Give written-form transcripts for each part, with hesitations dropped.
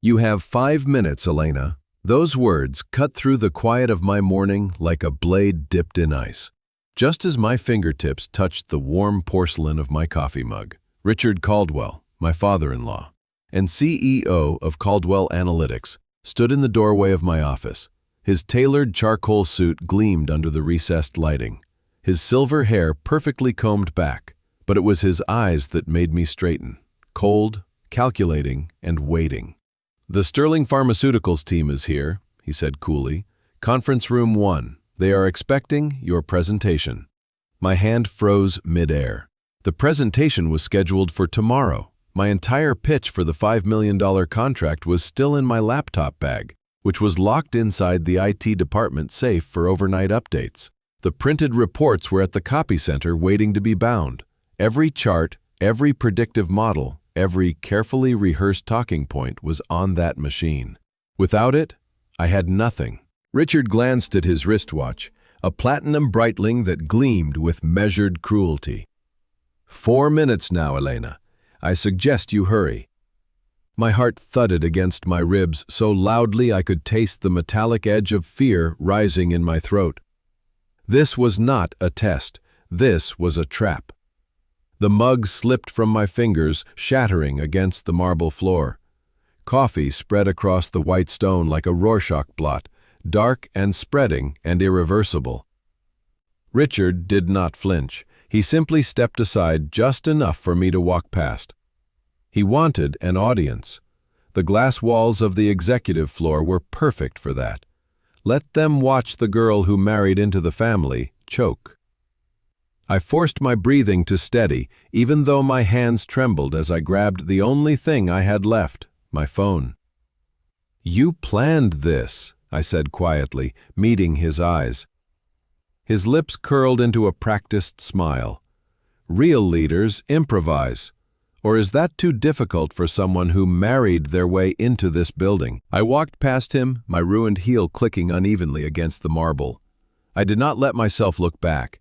You have 5 minutes, Elena. Those words cut through the quiet of my morning like a blade dipped in ice. Just as my fingertips touched the warm porcelain of my coffee mug, Richard Caldwell, my father-in-law, and CEO of Caldwell Analytics, stood in the doorway of my office. His tailored charcoal suit gleamed under the recessed lighting, his silver hair perfectly combed back, but it was his eyes that made me straighten, cold, calculating, and waiting. "The Sterling Pharmaceuticals team is here," he said coolly. "Conference room 1. They are expecting your presentation." My hand froze mid-air. The presentation was scheduled for tomorrow. My entire pitch for the $5 million contract was still in my laptop bag, which was locked inside the IT department safe for overnight updates. The printed reports were at the copy center waiting to be bound. Every chart, every predictive model, every carefully rehearsed talking point was on that machine. Without it, I had nothing. Richard glanced at his wristwatch, a platinum Breitling that gleamed with measured cruelty. 4 minutes now, Elena. I suggest you hurry." My heart thudded against my ribs so loudly I could taste the metallic edge of fear rising in my throat. This was not a test. This was a trap. The mug slipped from my fingers, shattering against the marble floor. Coffee spread across the white stone like a Rorschach blot, dark and spreading and irreversible. Richard did not flinch. He simply stepped aside just enough for me to walk past. He wanted an audience. The glass walls of the executive floor were perfect for that. Let them watch the girl who married into the family choke. I forced my breathing to steady, even though my hands trembled as I grabbed the only thing I had left, my phone. "You planned this," I said quietly, meeting his eyes. His lips curled into a practiced smile. "Real leaders improvise. Or is that too difficult for someone who married their way into this building?" I walked past him, my ruined heel clicking unevenly against the marble. I did not let myself look back.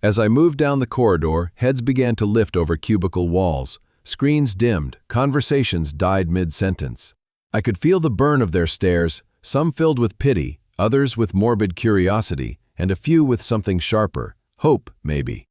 As I moved down the corridor, heads began to lift over cubicle walls. Screens dimmed, conversations died mid-sentence. I could feel the burn of their stares, some filled with pity, others with morbid curiosity, and a few with something sharper, hope, maybe.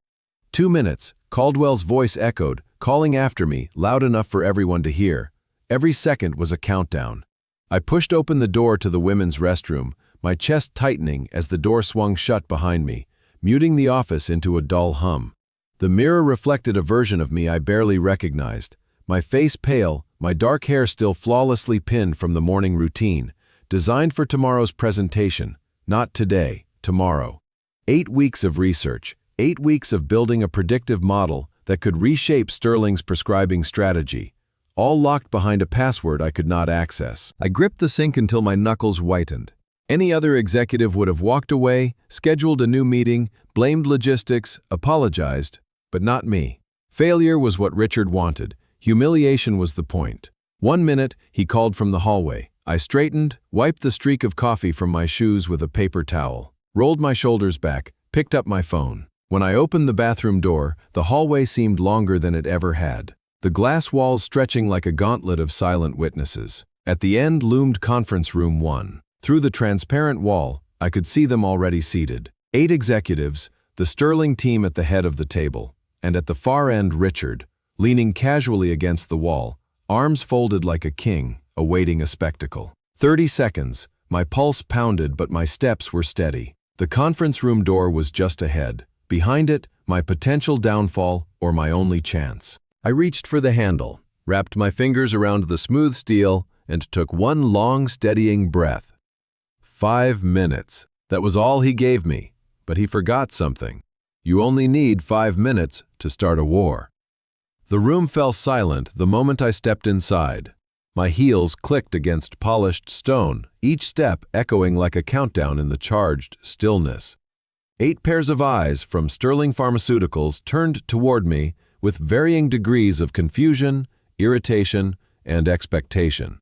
2 minutes, Caldwell's voice echoed, calling after me, loud enough for everyone to hear. Every second was a countdown. I pushed open the door to the women's restroom, my chest tightening as the door swung shut behind me, muting the office into a dull hum. The mirror reflected a version of me I barely recognized, my face pale, my dark hair still flawlessly pinned from the morning routine, designed for tomorrow's presentation, not today, tomorrow. 8 weeks of research, 8 weeks of building a predictive model that could reshape Sterling's prescribing strategy, all locked behind a password I could not access. I gripped the sink until my knuckles whitened. Any other executive would have walked away, scheduled a new meeting, blamed logistics, apologized, but not me. Failure was what Richard wanted. Humiliation was the point. 1 minute, he called from the hallway. I straightened, wiped the streak of coffee from my shoes with a paper towel, rolled my shoulders back, picked up my phone. When I opened the bathroom door, the hallway seemed longer than it ever had, the glass walls stretching like a gauntlet of silent witnesses. At the end loomed conference room 1. Through the transparent wall, I could see them already seated. 8 executives, the Sterling team at the head of the table, and at the far end Richard, leaning casually against the wall, arms folded like a king, awaiting a spectacle. 30 seconds, my pulse pounded but my steps were steady. The conference room door was just ahead. Behind it, my potential downfall or my only chance. I reached for the handle, wrapped my fingers around the smooth steel, and took one long, steadying breath. 5 minutes. That was all he gave me, but he forgot something. You only need 5 minutes to start a war. The room fell silent the moment I stepped inside. My heels clicked against polished stone, each step echoing like a countdown in the charged stillness. 8 pairs of eyes from Sterling Pharmaceuticals turned toward me with varying degrees of confusion, irritation, and expectation.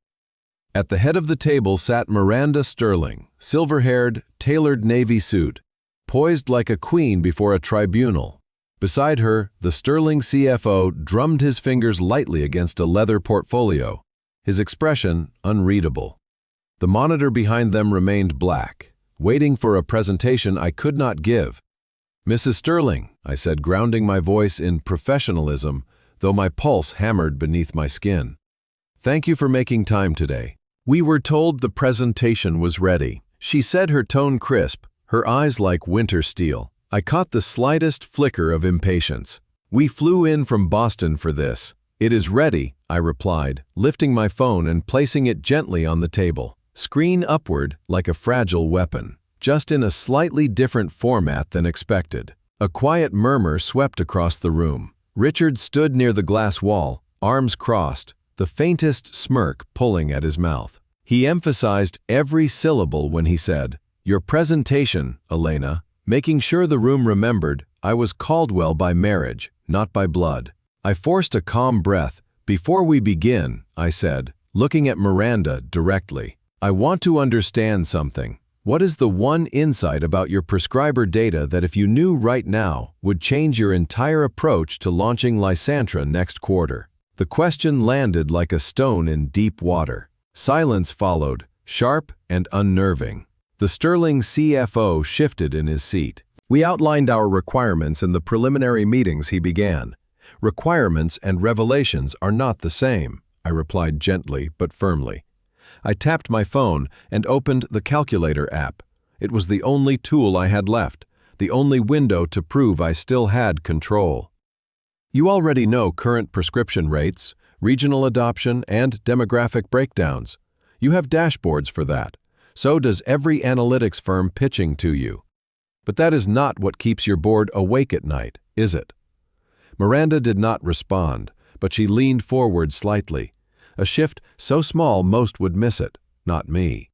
At the head of the table sat Miranda Sterling, silver-haired, tailored navy suit, poised like a queen before a tribunal. Beside her, the Sterling CFO drummed his fingers lightly against a leather portfolio. his expression unreadable. The monitor behind them remained black, waiting for a presentation I could not give. "Mrs. Sterling," I said, grounding my voice in professionalism, though my pulse hammered beneath my skin. "Thank you for making time today." We were told the presentation was ready. She said, her tone crisp, her eyes like winter steel. I caught the slightest flicker of impatience. "We flew in from Boston for this." "It is ready," I replied, lifting my phone and placing it gently on the table. Screen upward like a fragile weapon, just in a slightly different format than expected. A quiet murmur swept across the room. Richard stood near the glass wall, arms crossed, the faintest smirk pulling at his mouth. He emphasized every syllable when he said, "Your presentation, Elena," making sure the room remembered I was Caldwell by marriage, not by blood. I forced a calm breath. "Before we begin," I said, looking at Miranda directly, "I want to understand something. What is the one insight about your prescriber data that if you knew right now would change your entire approach to launching Lysantra next quarter?" The question landed like a stone in deep water. Silence followed, sharp and unnerving. The Sterling CFO shifted in his seat. "We outlined our requirements in the preliminary meetings," he began. "Requirements and revelations are not the same," I replied gently but firmly. I tapped my phone and opened the calculator app. It was the only tool I had left, the only window to prove I still had control. "You already know current prescription rates, regional adoption, and demographic breakdowns. You have dashboards for that. So does every analytics firm pitching to you. But that is not what keeps your board awake at night, is it?" Miranda did not respond, but she leaned forward slightly. A shift so small most would miss it, not me.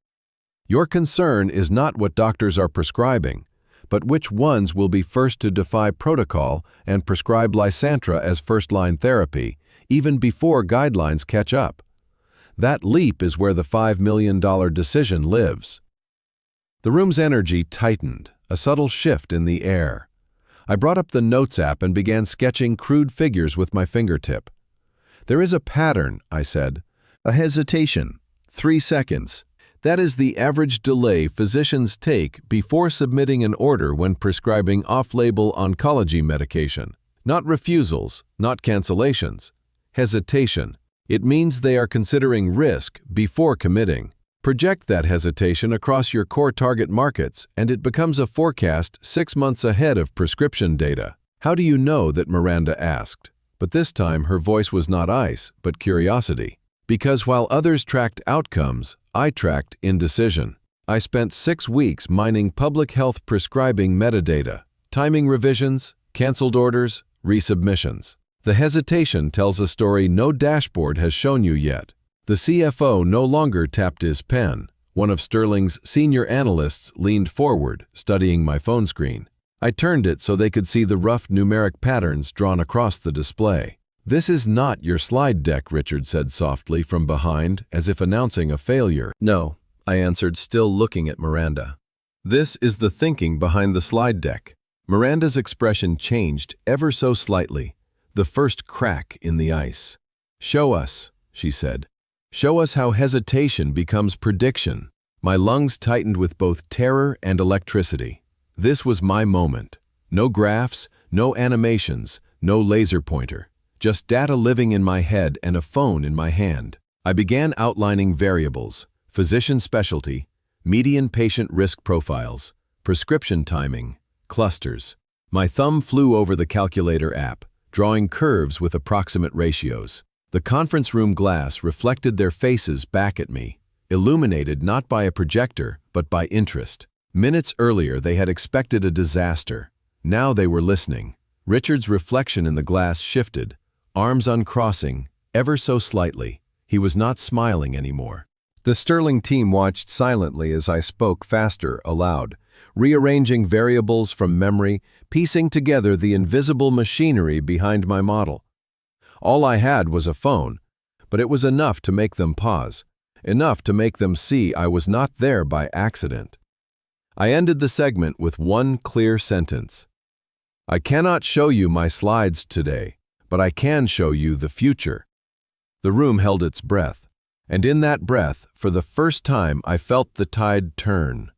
"Your concern is not what doctors are prescribing, but which ones will be first to defy protocol and prescribe Lysantra as first-line therapy, even before guidelines catch up. That leap is where the $5 million decision lives." The room's energy tightened, a subtle shift in the air. I brought up the Notes app and began sketching crude figures with my fingertip. "There is a pattern," I said. "A hesitation. 3 seconds. That is the average delay physicians take before submitting an order when prescribing off-label oncology medication. Not refusals, not cancellations. Hesitation. It means they are considering risk before committing. Project that hesitation across your core target markets, and it becomes a forecast 6 months ahead of prescription data." "How do you know that?" Miranda asked. But this time her voice was not ice, but curiosity. "Because while others tracked outcomes, I tracked indecision. I spent 6 weeks mining public health prescribing metadata, timing revisions, canceled orders, resubmissions. The hesitation tells a story no dashboard has shown you yet." The CFO no longer tapped his pen. One of Sterling's senior analysts leaned forward, studying my phone screen. I turned it so they could see the rough numeric patterns drawn across the display. "This is not your slide deck," Richard said softly from behind, as if announcing a failure. "No," I answered, still looking at Miranda. "This is the thinking behind the slide deck." Miranda's expression changed ever so slightly, the first crack in the ice. "Show us," she said. "Show us how hesitation becomes prediction." My lungs tightened with both terror and electricity. This was my moment. No graphs, no animations, no laser pointer. Just data living in my head and a phone in my hand. I began outlining variables: physician specialty, median patient risk profiles, prescription timing, clusters. My thumb flew over the calculator app, drawing curves with approximate ratios. The conference room glass reflected their faces back at me, illuminated not by a projector, but by interest. Minutes earlier they had expected a disaster. Now they were listening. Richard's reflection in the glass shifted, arms uncrossing, ever so slightly. He was not smiling anymore. The Sterling team watched silently as I spoke faster, aloud, rearranging variables from memory, piecing together the invisible machinery behind my model. All I had was a phone, but it was enough to make them pause, enough to make them see I was not there by accident. I ended the segment with one clear sentence. "I cannot show you my slides today, but I can show you the future." The room held its breath. And in that breath, for the first time, I felt the tide turn.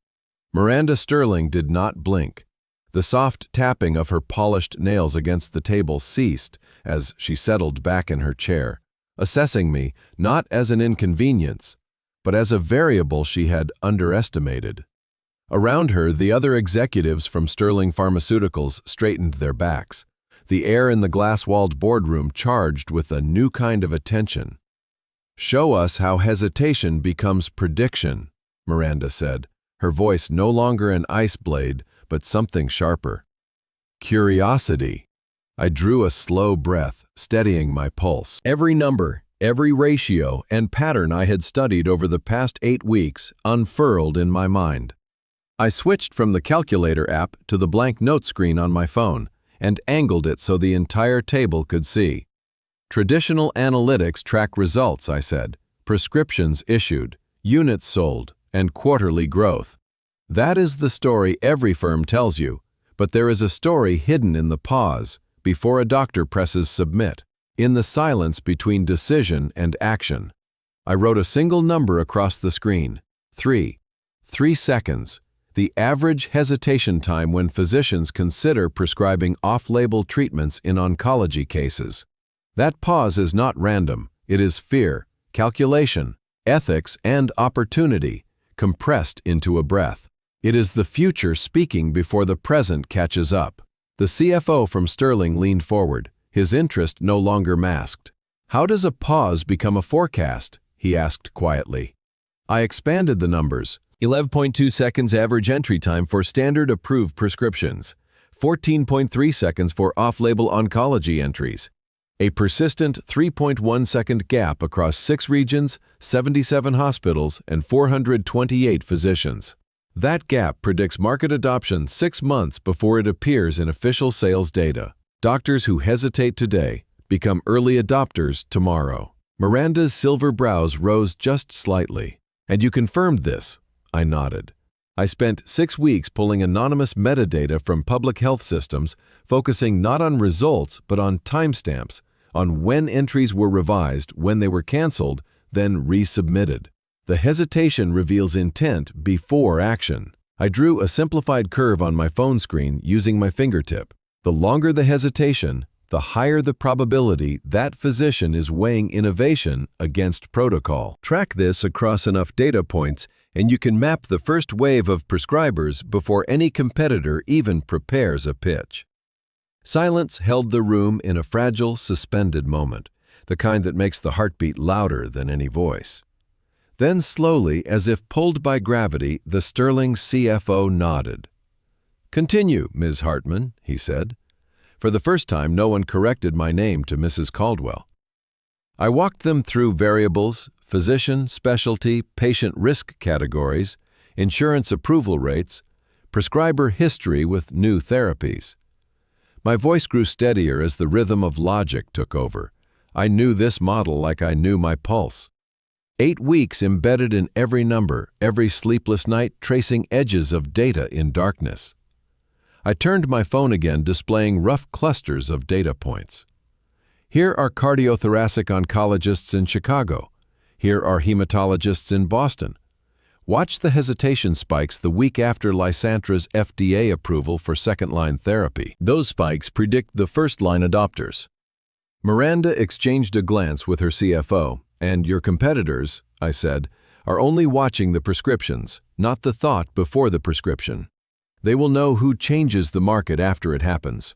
Miranda Sterling did not blink. The soft tapping of her polished nails against the table ceased as she settled back in her chair, assessing me not as an inconvenience, but as a variable she had underestimated. Around her, the other executives from Sterling Pharmaceuticals straightened their backs, the air in the glass-walled boardroom charged with a new kind of attention. "Show us how hesitation becomes prediction," Miranda said, her voice no longer an ice blade, but something sharper. "Curiosity." I drew a slow breath, steadying my pulse. Every number, every ratio, and pattern I had studied over the past 8 weeks unfurled in my mind. I switched from the calculator app to the blank note screen on my phone and angled it so the entire table could see. "Traditional analytics track results," I said. "Prescriptions issued, units sold, and quarterly growth. That is the story every firm tells you, but there is a story hidden in the pause before a doctor presses submit, in the silence between decision and action." I wrote a single number across the screen. 3 seconds. The average hesitation time when physicians consider prescribing off-label treatments in oncology cases. That pause is not random. It is fear, calculation, ethics, and opportunity compressed into a breath. It is the future speaking before the present catches up. The CFO from Sterling leaned forward, his interest no longer masked. "How does a pause become a forecast?" he asked quietly. I expanded the numbers. 11.2 seconds average entry time for standard approved prescriptions. 14.3 seconds for off-label oncology entries. A persistent 3.1 second gap across 6 regions, 77 hospitals, and 428 physicians. That gap predicts market adoption 6 months before it appears in official sales data. Doctors who hesitate today become early adopters tomorrow. Miranda's silver brows rose just slightly. "And you confirmed this?" I nodded. "I spent 6 weeks pulling anonymous metadata from public health systems, focusing not on results but on timestamps, on when entries were revised, when they were canceled, then resubmitted. The hesitation reveals intent before action." I drew a simplified curve on my phone screen using my fingertip. The longer the hesitation, the higher the probability that physician is weighing innovation against protocol. Track this across enough data points, and you can map the first wave of prescribers before any competitor even prepares a pitch. Silence held the room in a fragile, suspended moment, the kind that makes the heartbeat louder than any voice. Then slowly, as if pulled by gravity, the Sterling CFO nodded. "Continue, Ms. Hartman," he said. For the first time, no one corrected my name to Mrs. Caldwell. I walked them through variables, physician, specialty, patient risk categories, insurance approval rates, prescriber history with new therapies. My voice grew steadier as the rhythm of logic took over. I knew this model like I knew my pulse. 8 weeks embedded in every number, every sleepless night tracing edges of data in darkness. I turned my phone again, displaying rough clusters of data points. Here are cardiothoracic oncologists in Chicago. Here are hematologists in Boston. Watch the hesitation spikes the week after Lysantra's FDA approval for second-line therapy. Those spikes predict the first-line adopters. Miranda exchanged a glance with her CFO. "And your competitors," I said, "are only watching the prescriptions, not the thought before the prescription. They will know who changes the market after it happens.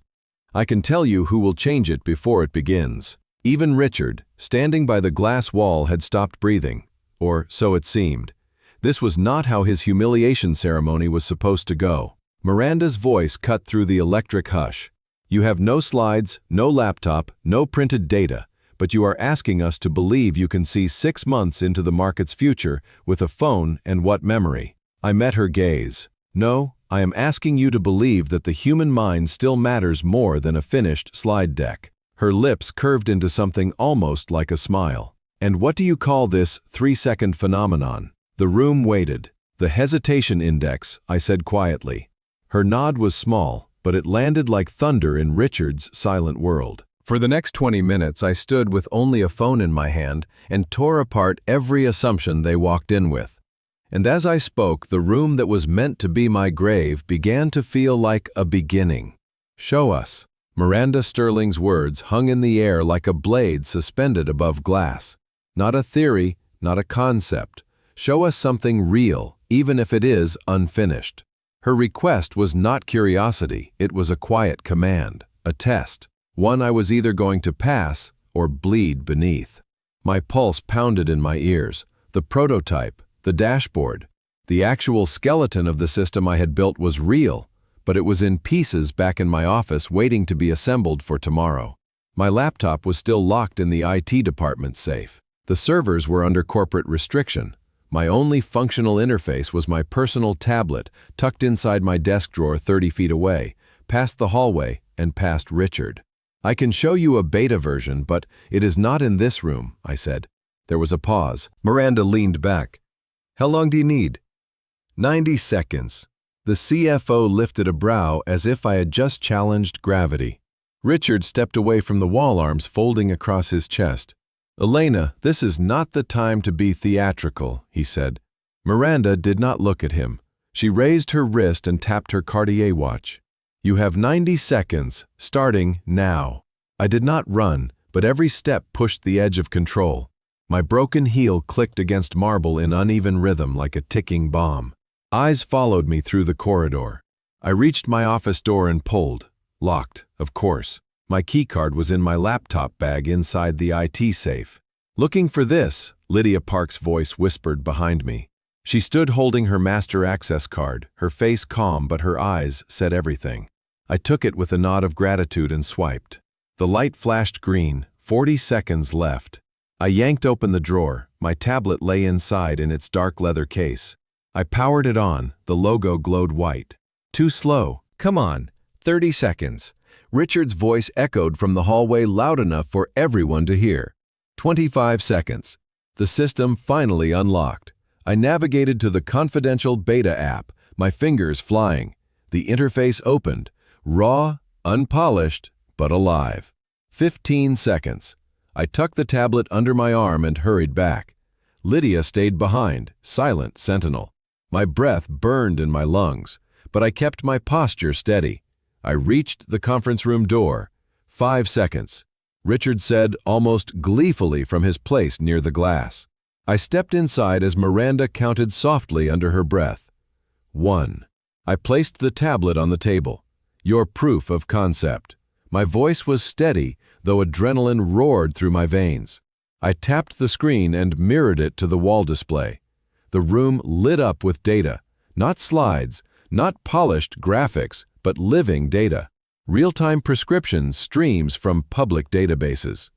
I can tell you who will change it before it begins." Even Richard, standing by the glass wall, had stopped breathing, or so it seemed. This was not how his humiliation ceremony was supposed to go. Miranda's voice cut through the electric hush. "You have no slides, no laptop, no printed data, but you are asking us to believe you can see 6 months into the market's future with a phone and what memory?" I met her gaze. "No, I am asking you to believe that the human mind still matters more than a finished slide deck." Her lips curved into something almost like a smile. "And what do you call this 3-second phenomenon?" The room waited. "The hesitation index," I said quietly. Her nod was small, but it landed like thunder in Richard's silent world. For the next 20 minutes, I stood with only a phone in my hand and tore apart every assumption they walked in with. And as I spoke, the room that was meant to be my grave began to feel like a beginning. "Show us." Miranda Sterling's words hung in the air like a blade suspended above glass. Not a theory, not a concept. Show us something real, even if it is unfinished. Her request was not curiosity, it was a quiet command, a test, one I was either going to pass or bleed beneath. My pulse pounded in my ears. The prototype, the dashboard, the actual skeleton of the system I had built was real, but it was in pieces back in my office waiting to be assembled for tomorrow. My laptop was still locked in the IT department safe. The servers were under corporate restriction. My only functional interface was my personal tablet tucked inside my desk drawer 30 feet away, past the hallway and past Richard. "I can show you a beta version, but it is not in this room," I said. There was a pause. Miranda leaned back. "How long do you need?" 90 seconds. The CFO lifted a brow as if I had just challenged gravity. Richard stepped away from the wall arms folding across his chest. "Elena, this is not the time to be theatrical," he said. Miranda did not look at him. She raised her wrist and tapped her Cartier watch. "You have 90 seconds, starting now." I did not run, but every step pushed the edge of control. My broken heel clicked against marble in uneven rhythm like a ticking bomb. Eyes followed me through the corridor. I reached my office door and pulled. Locked, of course. My keycard was in my laptop bag inside the IT safe. "Looking for this," Lydia Park's voice whispered behind me. She stood holding her master access card, her face calm but her eyes said everything. I took it with a nod of gratitude and swiped. The light flashed green, 40 seconds left. I yanked open the drawer. My tablet lay inside in its dark leather case. I powered it on, the logo glowed white. "Too slow. Come on, 30 seconds. Richard's voice echoed from the hallway loud enough for everyone to hear. 25 seconds. The system finally unlocked. I navigated to the confidential beta app, my fingers flying. The interface opened, raw, unpolished, but alive. 15 seconds. I tucked the tablet under my arm and hurried back. Lydia stayed behind, silent sentinel. My breath burned in my lungs, but I kept my posture steady. I reached the conference room door. 5 seconds. Richard said almost gleefully from his place near the glass. I stepped inside as Miranda counted softly under her breath. 1. I placed the tablet on the table. "Your proof of concept." My voice was steady, though adrenaline roared through my veins. I tapped the screen and mirrored it to the wall display. The room lit up with data. Not slides, not polished graphics, but living data. Real-time prescription streams from public databases.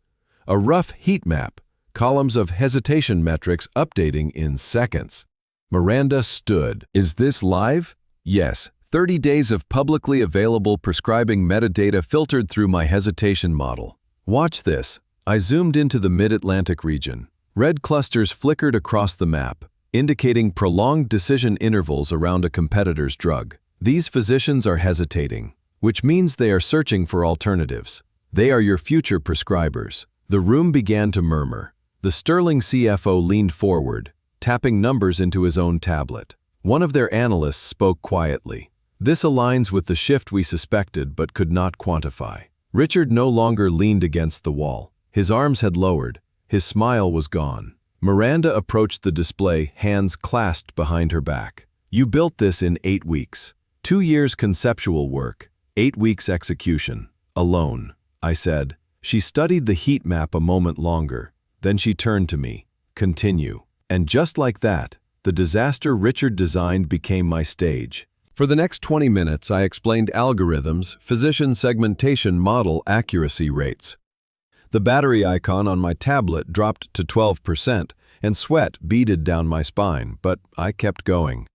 A rough heat map, columns of hesitation metrics updating in seconds. Miranda stood. "Is this live?" "Yes. 30 days of publicly available prescribing metadata filtered through my hesitation model. Watch this." I zoomed into the mid-Atlantic region. Red clusters flickered across the map, indicating prolonged decision intervals around a competitor's drug. These physicians are hesitating, which means they are searching for alternatives. They are your future prescribers. The room began to murmur. The Sterling CFO leaned forward, tapping numbers into his own tablet. One of their analysts spoke quietly. "This aligns with the shift we suspected but could not quantify." Richard no longer leaned against the wall. His arms had lowered. His smile was gone. Miranda approached the display, hands clasped behind her back. "You built this in 8 weeks. 2 years conceptual work, 8 weeks execution. Alone," I said. She studied the heat map a moment longer. Then she turned to me. "Continue." And just like that, the disaster Richard designed became my stage. For the next 20 minutes, I explained algorithms, physician segmentation model accuracy rates. The battery icon on my tablet dropped to 12%, and sweat beaded down my spine, but I kept going.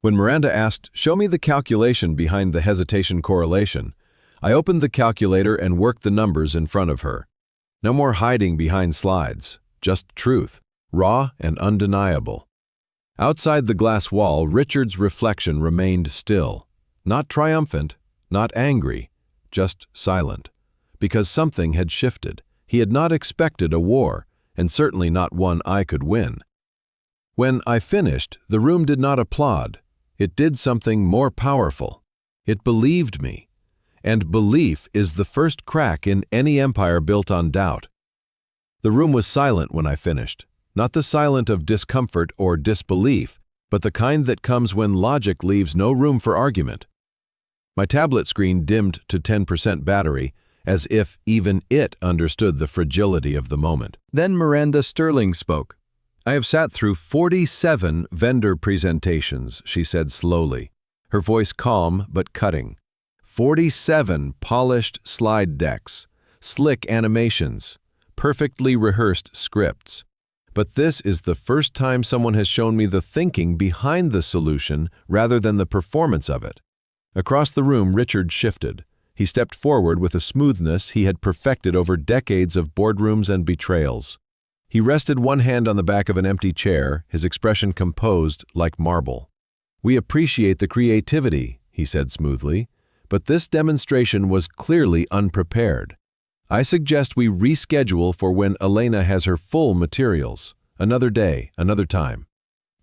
When Miranda asked, "Show me the calculation behind the hesitation correlation," I opened the calculator and worked the numbers in front of her. No more hiding behind slides, just truth, raw and undeniable. Outside the glass wall, Richard's reflection remained still. Not triumphant, not angry, just silent. because something had shifted. He had not expected a war, and certainly not one I could win. When I finished, the room did not applaud. It did something more powerful. It believed me. And belief is the first crack in any empire built on doubt. The room was silent when I finished, not the silent of discomfort or disbelief, but the kind that comes when logic leaves no room for argument. My tablet screen dimmed to 10% battery, as if even it understood the fragility of the moment. Then Miranda Sterling spoke. "I have sat through 47 vendor presentations," she said slowly, her voice calm but cutting. 47 polished slide decks, slick animations, perfectly rehearsed scripts. But this is the first time someone has shown me the thinking behind the solution rather than the performance of it. Across the room, Richard shifted. He stepped forward with a smoothness he had perfected over decades of boardrooms and betrayals. He rested one hand on the back of an empty chair, his expression composed like marble. "We appreciate the creativity," he said smoothly, "but this demonstration was clearly unprepared. I suggest we reschedule for when Elena has her full materials. Another day, another time."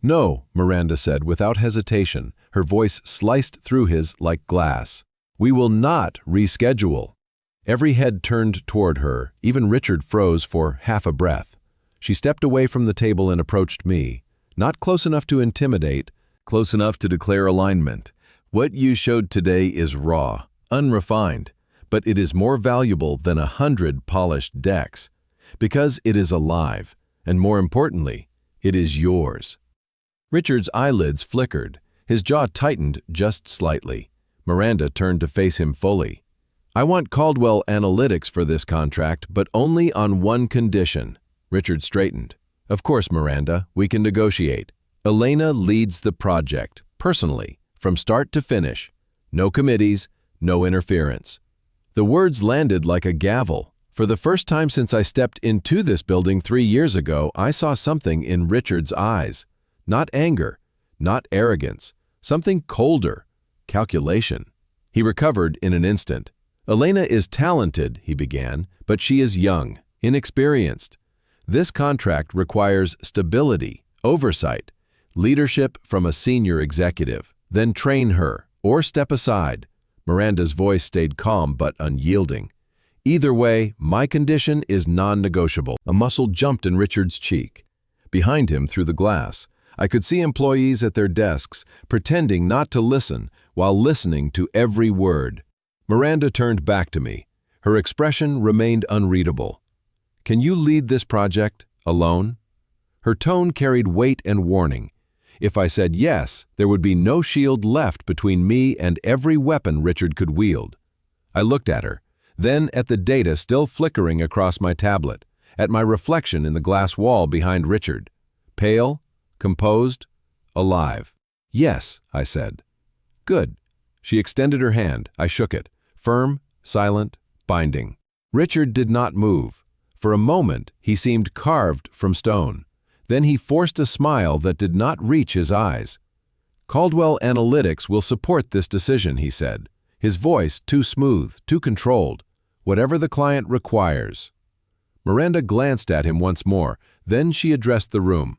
"No," Miranda said without hesitation, her voice sliced through his like glass. "We will not reschedule." Every head turned toward her, even Richard froze for half a breath. She stepped away from the table and approached me, not close enough to intimidate, close enough to declare alignment. "What you showed today is raw, unrefined, but it is more valuable than 100 polished decks, because it is alive, and more importantly, it is yours." Richard's eyelids flickered, his jaw tightened just slightly. Miranda turned to face him fully. "I want Caldwell Analytics for this contract, but only on one condition." Richard straightened. "Of course, Miranda, we can negotiate. Elena leads the project, personally, from start to finish. No committees, no interference." The words landed like a gavel. For the first time since I stepped into this building 3 years ago, I saw something in Richard's eyes. Not anger, not arrogance, something colder, calculation. He recovered in an instant. "Elena is talented," he began, "but she is young, inexperienced. This contract requires stability, oversight, leadership from a senior executive. Then train her, or step aside." Miranda's voice stayed calm but unyielding. "Either way, my condition is non-negotiable." A muscle jumped in Richard's cheek. Behind him, through the glass, I could see employees at their desks, pretending not to listen, while listening to every word. Miranda turned back to me. Her expression remained unreadable. "Can you lead this project, alone?" Her tone carried weight and warning. If I said yes, there would be no shield left between me and every weapon Richard could wield. I looked at her, then at the data still flickering across my tablet, at my reflection in the glass wall behind Richard. Pale, composed, alive. "Yes," I said. "Good." She extended her hand. I shook it. Firm, silent, binding. Richard did not move. For a moment, he seemed carved from stone. Then he forced a smile that did not reach his eyes. "Caldwell Analytics will support this decision," he said, his voice too smooth, too controlled. "Whatever the client requires." Miranda glanced at him once more, then she addressed the room.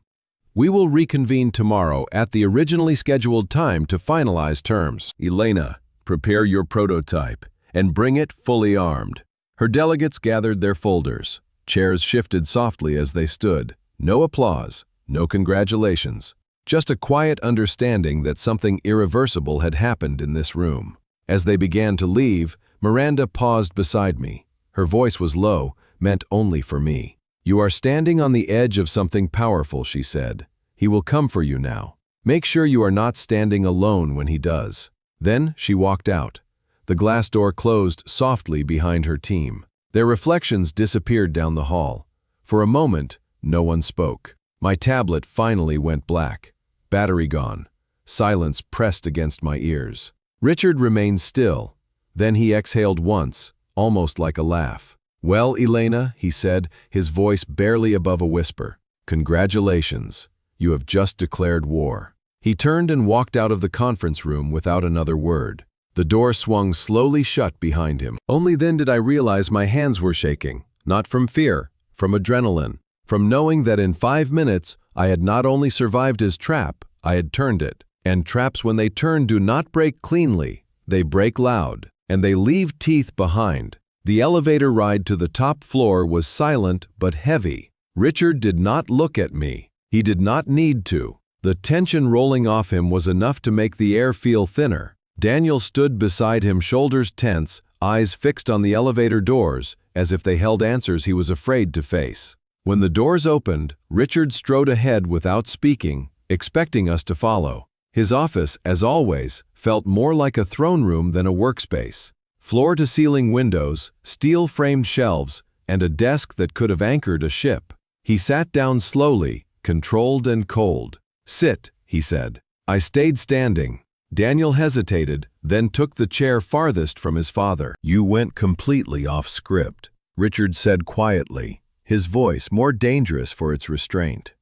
"We will reconvene tomorrow at the originally scheduled time to finalize terms. Elena, prepare your prototype and bring it fully armed." Her delegates gathered their folders. Chairs shifted softly as they stood. No applause, no congratulations. Just a quiet understanding that something irreversible had happened in this room. As they began to leave, Miranda paused beside me. Her voice was low, meant only for me. "You are standing on the edge of something powerful," she said. "He will come for you now. Make sure you are not standing alone when he does." Then she walked out. The glass door closed softly behind her team. Their reflections disappeared down the hall. For a moment, no one spoke. My tablet finally went black. Battery gone. Silence pressed against my ears. Richard remained still. Then he exhaled once, almost like a laugh. "Well, Elena," he said, his voice barely above a whisper. "Congratulations. You have just declared war." He turned and walked out of the conference room without another word. The door swung slowly shut behind him. Only then did I realize my hands were shaking, not from fear, from adrenaline, from knowing that in 5 minutes I had not only survived his trap, I had turned it. And traps, when they turn, do not break cleanly. They break loud, and they leave teeth behind. The elevator ride to the top floor was silent but heavy. Richard did not look at me. He did not need to. The tension rolling off him was enough to make the air feel thinner. Daniel stood beside him, shoulders tense, eyes fixed on the elevator doors, as if they held answers he was afraid to face. When the doors opened, Richard strode ahead without speaking, expecting us to follow. His office, as always, felt more like a throne room than a workspace. Floor-to-ceiling windows, steel-framed shelves, and a desk that could have anchored a ship. He sat down slowly, controlled and cold. "Sit," he said. I stayed standing. Daniel hesitated, then took the chair farthest from his father. "You went completely off script," Richard said quietly, his voice more dangerous for its restraint.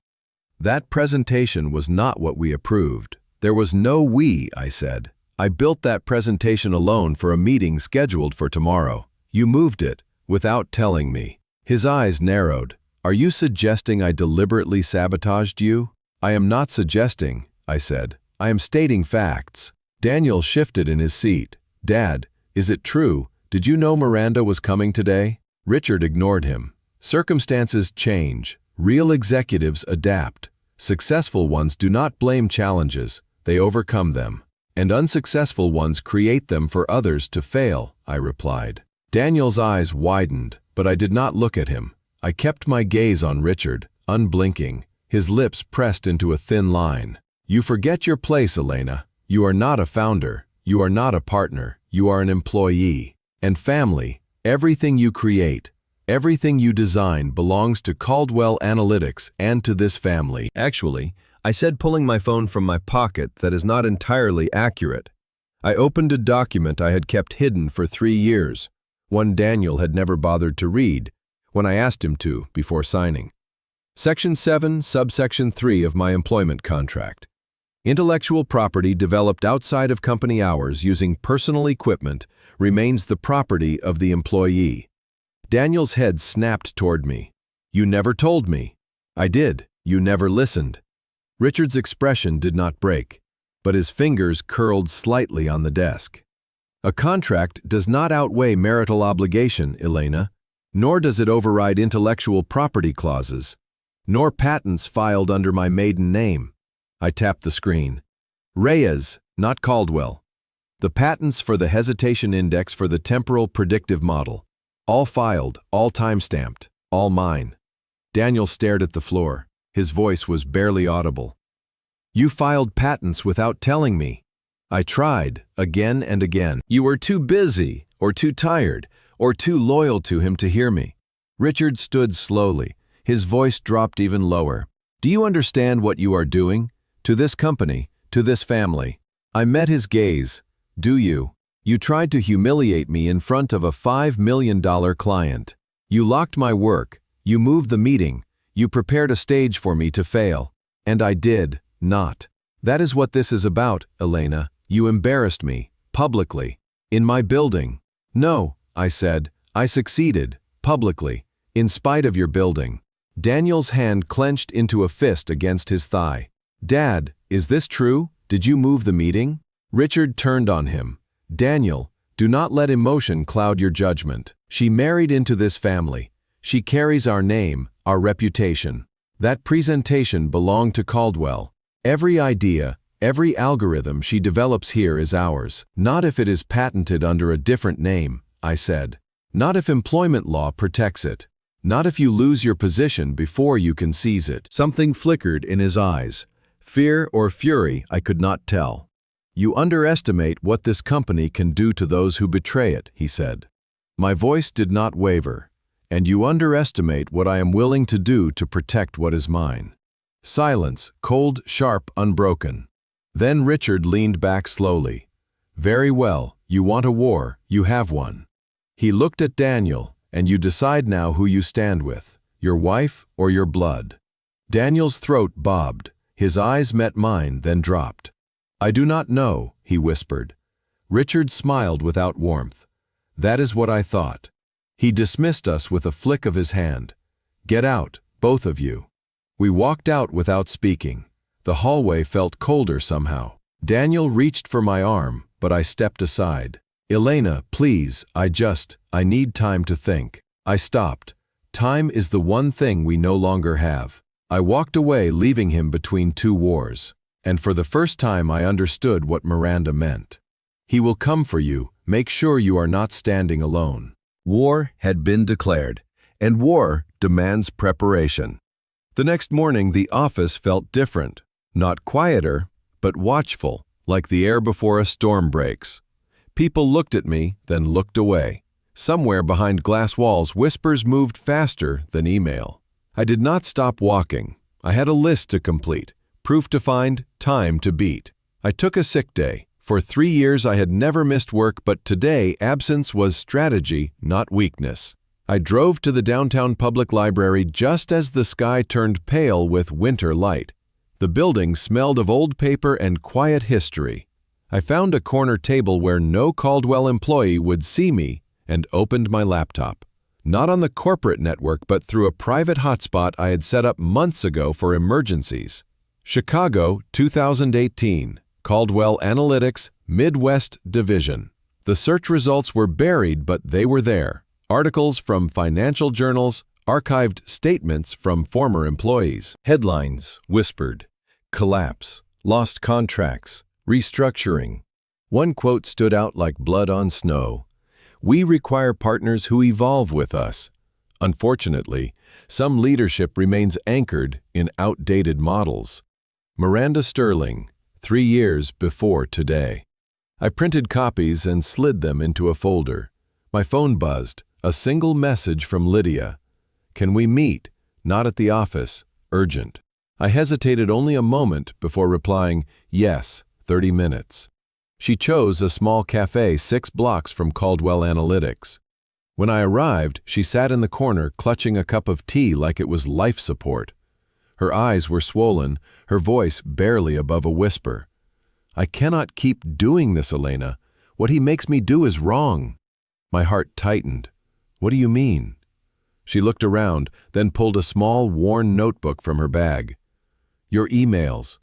"That presentation was not what we approved." "There was no we," I said. "I built that presentation alone for a meeting scheduled for tomorrow. You moved it, without telling me." His eyes narrowed. "Are you suggesting I deliberately sabotaged you?" "I am not suggesting," I said. "I am stating facts." Daniel shifted in his seat. "Dad, is it true? Did you know Miranda was coming today?" Richard ignored him. "Circumstances change. Real executives adapt. Successful ones do not blame challenges. They overcome them. And unsuccessful ones create them for others to fail," I replied. Daniel's eyes widened, but I did not look at him. I kept my gaze on Richard, unblinking, his lips pressed into a thin line. "You forget your place, Elena. You are not a founder. You are not a partner. You are an employee. And family, everything you create, everything you design belongs to Caldwell Analytics and to this family." Actually, I said, pulling my phone from my pocket, that is not entirely accurate. I opened a document I had kept hidden for 3 years, one Daniel had never bothered to read, when I asked him to before signing. Section 7, subsection 3 of my employment contract. Intellectual property developed outside of company hours using personal equipment remains the property of the employee. Daniel's head snapped toward me. "You never told me." "I did. You never listened." Richard's expression did not break, but his fingers curled slightly on the desk. "A contract does not outweigh marital obligation, Elena, nor does it override intellectual property clauses, nor patents filed under my maiden name." I tapped the screen. "Reyes, not Caldwell. The patents for the hesitation index for the temporal predictive model. All filed, all time-stamped, all mine." Daniel stared at the floor. His voice was barely audible. "You filed patents without telling me." I tried, again and again. "You were too busy, or too tired, or too loyal to him to hear me." Richard stood slowly. His voice dropped even lower. "Do you understand what you are doing? To this company, to this family." I met his gaze. "Do you? You tried to humiliate me in front of a $5 million client. You locked my work. You moved the meeting. You prepared a stage for me to fail. And I did not. That is what this is about, Elena. You embarrassed me, publicly, in my building." "No," I said. "I succeeded, publicly, in spite of your building." Daniel's hand clenched into a fist against his thigh. "Dad, is this true? Did you move the meeting?" Richard turned on him. "Daniel, do not let emotion cloud your judgment. She married into this family. She carries our name, our reputation. That presentation belonged to Caldwell. Every idea, every algorithm she develops here is ours. Not if it is patented under a different name," I said. "Not if employment law protects it. Not if you lose your position before you can seize it." Something flickered in his eyes. Fear or fury, I could not tell. "You underestimate what this company can do to those who betray it," he said. My voice did not waver. "And you underestimate what I am willing to do to protect what is mine." Silence, cold, sharp, unbroken. Then Richard leaned back slowly. "Very well, you want a war, you have one." He looked at Daniel, "And you decide now who you stand with, your wife or your blood." Daniel's throat bobbed. His eyes met mine, then dropped. "I do not know," he whispered. Richard smiled without warmth. That is what I thought. He dismissed us with a flick of his hand. Get out, both of you. We walked out without speaking. The hallway felt colder somehow. Daniel reached for my arm, but I stepped aside. Elena, please, I need time to think. I stopped. Time is the one thing we no longer have. I walked away, leaving him between two wars. And for the first time I understood what Miranda meant. He will come for you. Make sure you are not standing alone. War had been declared, and war demands preparation. The next morning the office felt different. Not quieter, but watchful, like the air before a storm breaks. People looked at me, then looked away. Somewhere behind glass walls, whispers moved faster than email. I did not stop walking. I had a list to complete, proof to find, time to beat. I took a sick day. For 3 years I had never missed work, but today absence was strategy, not weakness. I drove to the downtown public library just as the sky turned pale with winter light. The building smelled of old paper and quiet history. I found a corner table where no Caldwell employee would see me and opened my laptop. Not on the corporate network, but through a private hotspot I had set up months ago for emergencies. Chicago, 2018. Caldwell Analytics, Midwest Division. The search results were buried, but they were there. Articles from financial journals, archived statements from former employees. Headlines whispered. Collapse, lost contracts, restructuring. One quote stood out like blood on snow. We require partners who evolve with us. Unfortunately, some leadership remains anchored in outdated models. Miranda Sterling, 3 years before today. I printed copies and slid them into a folder. My phone buzzed, a single message from Lydia. Can we meet? Not at the office, urgent. I hesitated only a moment before replying, yes, 30 minutes. She chose a small cafe 6 blocks from Caldwell Analytics. When I arrived, she sat in the corner clutching a cup of tea like it was life support. Her eyes were swollen, her voice barely above a whisper. I cannot keep doing this, Elena. What he makes me do is wrong. My heart tightened. What do you mean? She looked around, then pulled a small, worn notebook from her bag. Your emails.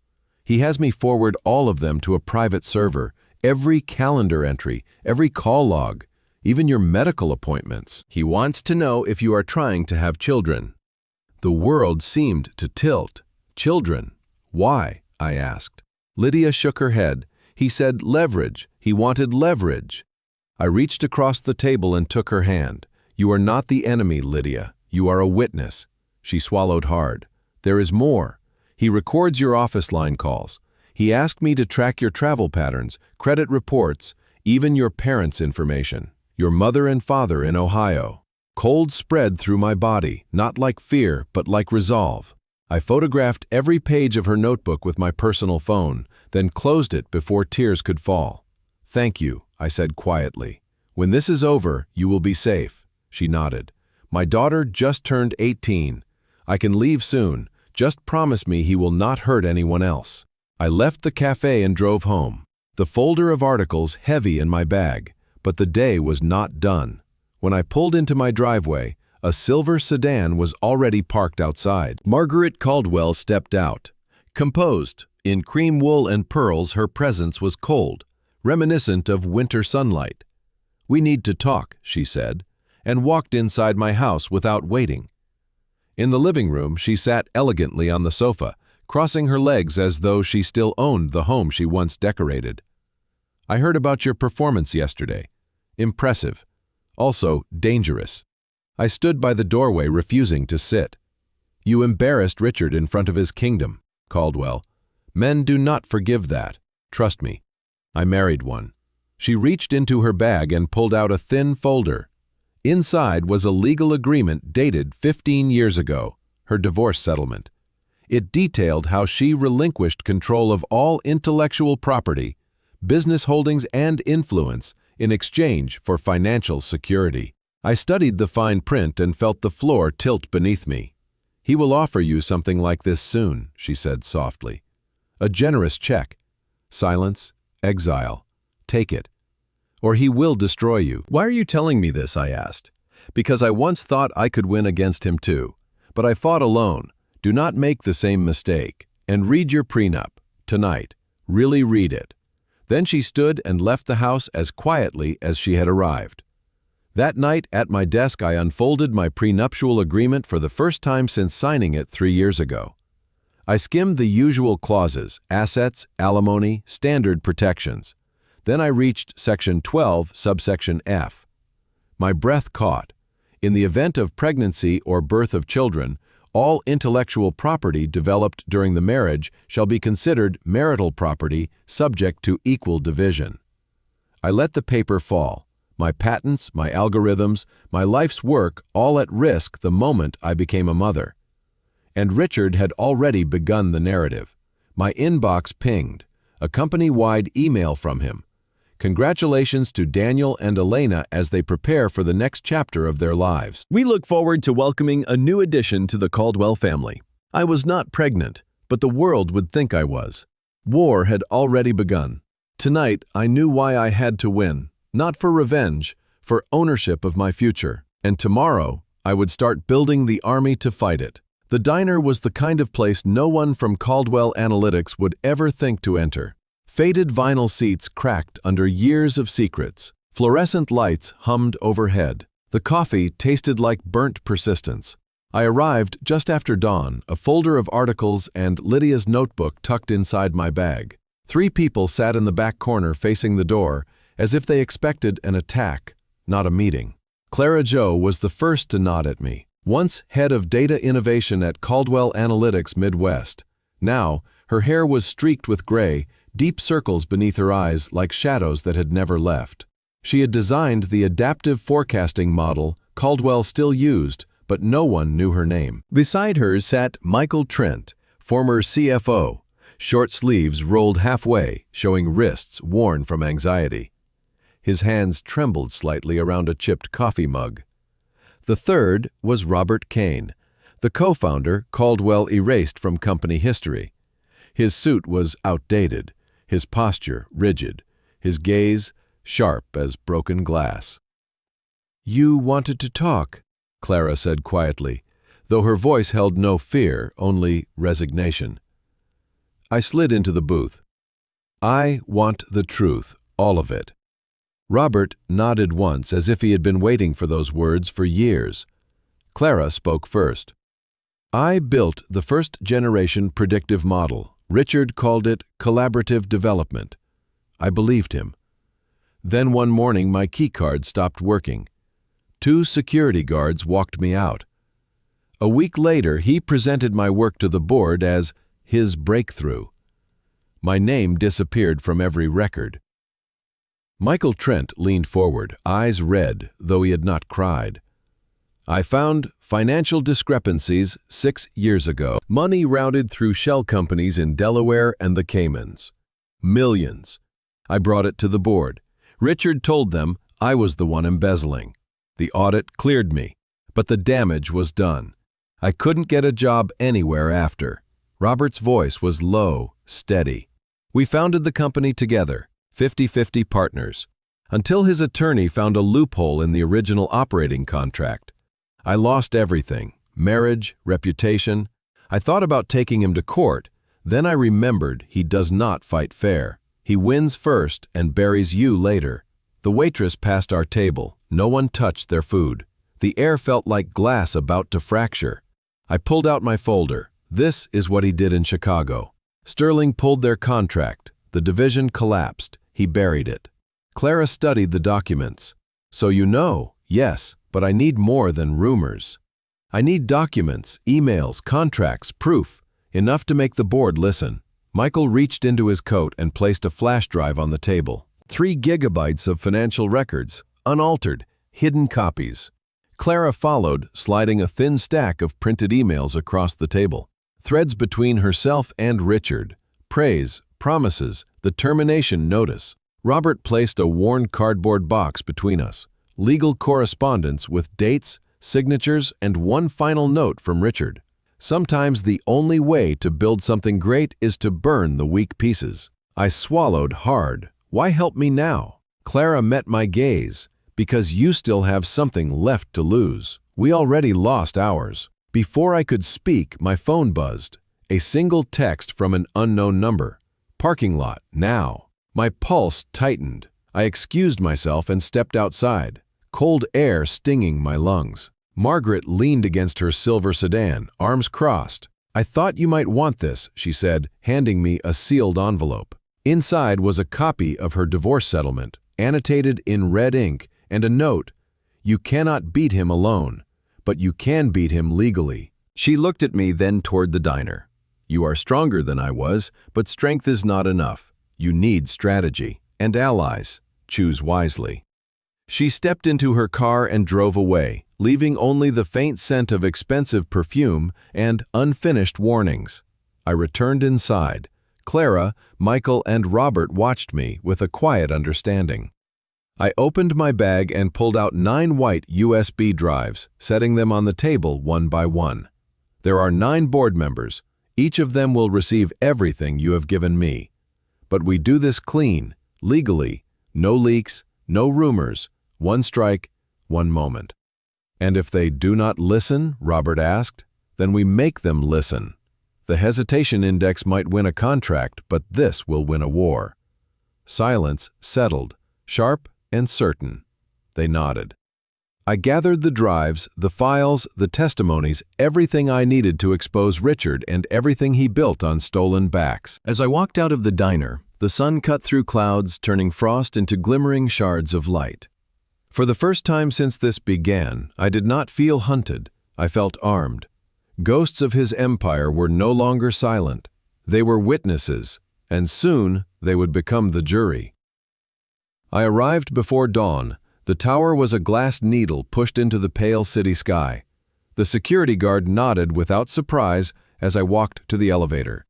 He has me forward all of them to a private server, every calendar entry, every call log, even your medical appointments. He wants to know if you are trying to have children. The world seemed to tilt. Children? Why? I asked. Lydia shook her head. He said leverage. He wanted leverage. I reached across the table and took her hand. You are not the enemy, Lydia. You are a witness. She swallowed hard. There is more. He records your office line calls. He asked me to track your travel patterns, credit reports, even your parents' information. Your mother and father in Ohio. Cold spread through my body, not like fear, but like resolve. I photographed every page of her notebook with my personal phone, then closed it before tears could fall. Thank you, I said quietly. When this is over, you will be safe. She nodded. My daughter just turned 18. I can leave soon. Just promise me he will not hurt anyone else. I left the cafe and drove home. The folder of articles heavy in my bag, but the day was not done. When I pulled into my driveway, a silver sedan was already parked outside. Margaret Caldwell stepped out. Composed, in cream wool and pearls, her presence was cold, reminiscent of winter sunlight. We need to talk, she said, and walked inside my house without waiting. In the living room, she sat elegantly on the sofa, crossing her legs as though she still owned the home she once decorated. I heard about your performance yesterday. Impressive. Also dangerous. I stood by the doorway, refusing to sit. You embarrassed Richard in front of his kingdom, Caldwell. Men do not forgive that. Trust me. I married one. She reached into her bag and pulled out a thin folder. Inside was a legal agreement dated 15 years ago, her divorce settlement. It detailed how she relinquished control of all intellectual property, business holdings, and influence in exchange for financial security. I studied the fine print and felt the floor tilt beneath me. He will offer you something like this soon, she said softly. A generous check. Silence, exile. Take it. or he will destroy you." "Why are you telling me this?" I asked. "Because I once thought I could win against him too. But I fought alone. Do not make the same mistake. And read your prenup. Tonight. Really read it." Then she stood and left the house as quietly as she had arrived. That night, at my desk, I unfolded my prenuptial agreement for the first time since signing it 3 years ago. I skimmed the usual clauses: assets, alimony, standard protections. Then I reached Section 12, subsection F. My breath caught. In the event of pregnancy or birth of children, all intellectual property developed during the marriage shall be considered marital property subject to equal division. I let the paper fall. My patents, my algorithms, my life's work all at risk the moment I became a mother. And Richard had already begun the narrative. My inbox pinged. A company-wide email from him. Congratulations to Daniel and Elena as they prepare for the next chapter of their lives. We look forward to welcoming a new addition to the Caldwell family. I was not pregnant, but the world would think I was. War had already begun. Tonight, I knew why I had to win. Not for revenge, for ownership of my future. And tomorrow, I would start building the army to fight it. The diner was the kind of place no one from Caldwell Analytics would ever think to enter. Faded vinyl seats cracked under years of secrets. Fluorescent lights hummed overhead. The coffee tasted like burnt persistence. I arrived just after dawn, a folder of articles and Lydia's notebook tucked inside my bag. 3 people sat in the back corner facing the door, as if they expected an attack, not a meeting. Clara Jo was the first to nod at me. Once head of data innovation at Caldwell Analytics Midwest. Now, her hair was streaked with gray, deep circles beneath her eyes like shadows that had never left. She had designed the adaptive forecasting model Caldwell still used, but no one knew her name. Beside her sat Michael Trent, former CFO, short sleeves rolled halfway, showing wrists worn from anxiety. His hands trembled slightly around a chipped coffee mug. The third was Robert Kane, the co-founder Caldwell erased from company history. His suit was outdated, his posture rigid, his gaze sharp as broken glass. "You wanted to talk," Clara said quietly, though her voice held no fear, only resignation. I slid into the booth. "I want the truth, all of it." Robert nodded once as if he had been waiting for those words for years. Clara spoke first. "I built the first-generation predictive model. Richard called it collaborative development. I believed him. Then one morning my keycard stopped working. 2 security guards walked me out. A week later he presented my work to the board as his breakthrough. My name disappeared from every record." Michael Trent leaned forward, eyes red, though he had not cried. "I found financial discrepancies 6 years ago. Money routed through shell companies in Delaware and the Caymans. Millions. I brought it to the board. Richard told them I was the one embezzling. The audit cleared me, but the damage was done. I couldn't get a job anywhere after." Robert's voice was low, steady. "We founded the company together, 50-50 partners, until his attorney found a loophole in the original operating contract. I lost everything: marriage, reputation. I thought about taking him to court. Then I remembered he does not fight fair. He wins first and buries you later." The waitress passed our table. No one touched their food. The air felt like glass about to fracture. I pulled out my folder. This is what he did in Chicago. Sterling pulled their contract. The division collapsed. He buried it. Clara studied the documents. "So you know?" "Yes, but I need more than rumors. I need documents, emails, contracts, proof, enough to make the board listen." Michael reached into his coat and placed a flash drive on the table. 3 gigabytes of financial records, unaltered, hidden copies. Clara followed, sliding a thin stack of printed emails across the table. Threads between herself and Richard. Praise, promises, the termination notice. Robert placed a worn cardboard box between us. Legal correspondence with dates, signatures, and one final note from Richard. Sometimes the only way to build something great is to burn the weak pieces. I swallowed hard. Why help me now? Clara met my gaze. Because you still have something left to lose. We already lost ours. Before I could speak, my phone buzzed. A single text from an unknown number. Parking lot, now. My pulse tightened. I excused myself and stepped outside, cold air stinging my lungs. Margaret leaned against her silver sedan, arms crossed. "I thought you might want this," she said, handing me a sealed envelope. Inside was a copy of her divorce settlement, annotated in red ink, and a note. "You cannot beat him alone, but you can beat him legally." She looked at me, then toward the diner. "You are stronger than I was, but strength is not enough. You need strategy and allies. Choose wisely." She stepped into her car and drove away, leaving only the faint scent of expensive perfume and unfinished warnings. I returned inside. Clara, Michael, and Robert watched me with a quiet understanding. I opened my bag and pulled out 9 white USB drives, setting them on the table one by one. There are 9 board members. Each of them will receive everything you have given me. But we do this clean, legally, no leaks, no rumors, one strike, one moment. "And if they do not listen," Robert asked, "then we make them listen. The hesitation index might win a contract, but this will win a war." Silence settled, sharp and certain. They nodded. I gathered the drives, the files, the testimonies, everything I needed to expose Richard and everything he built on stolen backs. As I walked out of the diner, the sun cut through clouds, turning frost into glimmering shards of light. For the first time since this began, I did not feel hunted. I felt armed. Ghosts of his empire were no longer silent. They were witnesses, and soon they would become the jury. I arrived before dawn. The tower was a glass needle pushed into the pale city sky. The security guard nodded without surprise as I walked to the elevator.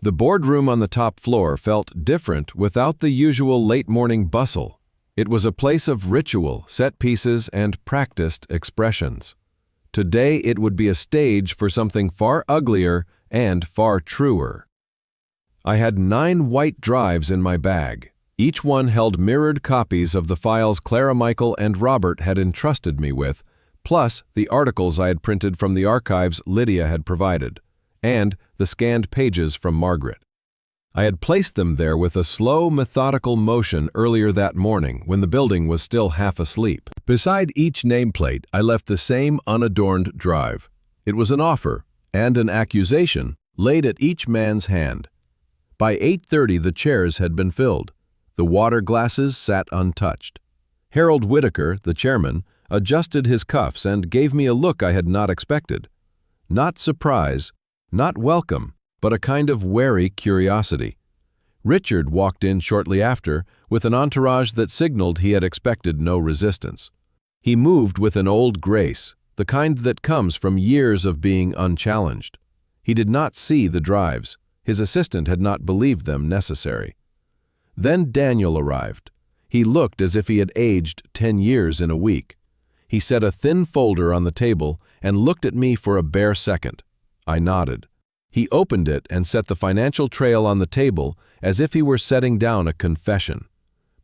The boardroom on the top floor felt different without the usual late-morning bustle. It was a place of ritual, set pieces, and practiced expressions. Today it would be a stage for something far uglier and far truer. I had 9 white drives in my bag. Each one held mirrored copies of the files Clara, Michael, and Robert had entrusted me with, plus the articles I had printed from the archives Lydia had provided, and the scanned pages from Margaret. I had placed them there with a slow, methodical motion earlier that morning when the building was still half asleep. Beside each nameplate, I left the same unadorned drive. It was an offer and an accusation laid at each man's hand. By 8:30, the chairs had been filled. The water glasses sat untouched. Harold Whitaker, the chairman, adjusted his cuffs and gave me a look I had not expected. Not surprise, not welcome, but a kind of wary curiosity. Richard walked in shortly after with an entourage that signaled he had expected no resistance. He moved with an old grace, the kind that comes from years of being unchallenged. He did not see the drives. His assistant had not believed them necessary. Then Daniel arrived. He looked as if he had aged 10 years in a week. He set a thin folder on the table and looked at me for a bare second. I nodded. He opened it and set the financial trail on the table as if he were setting down a confession.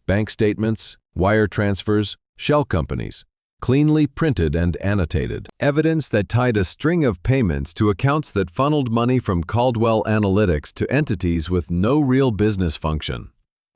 Bank statements, wire transfers, shell companies, cleanly printed and annotated. Evidence that tied a string of payments to accounts that funneled money from Caldwell Analytics to entities with no real business function.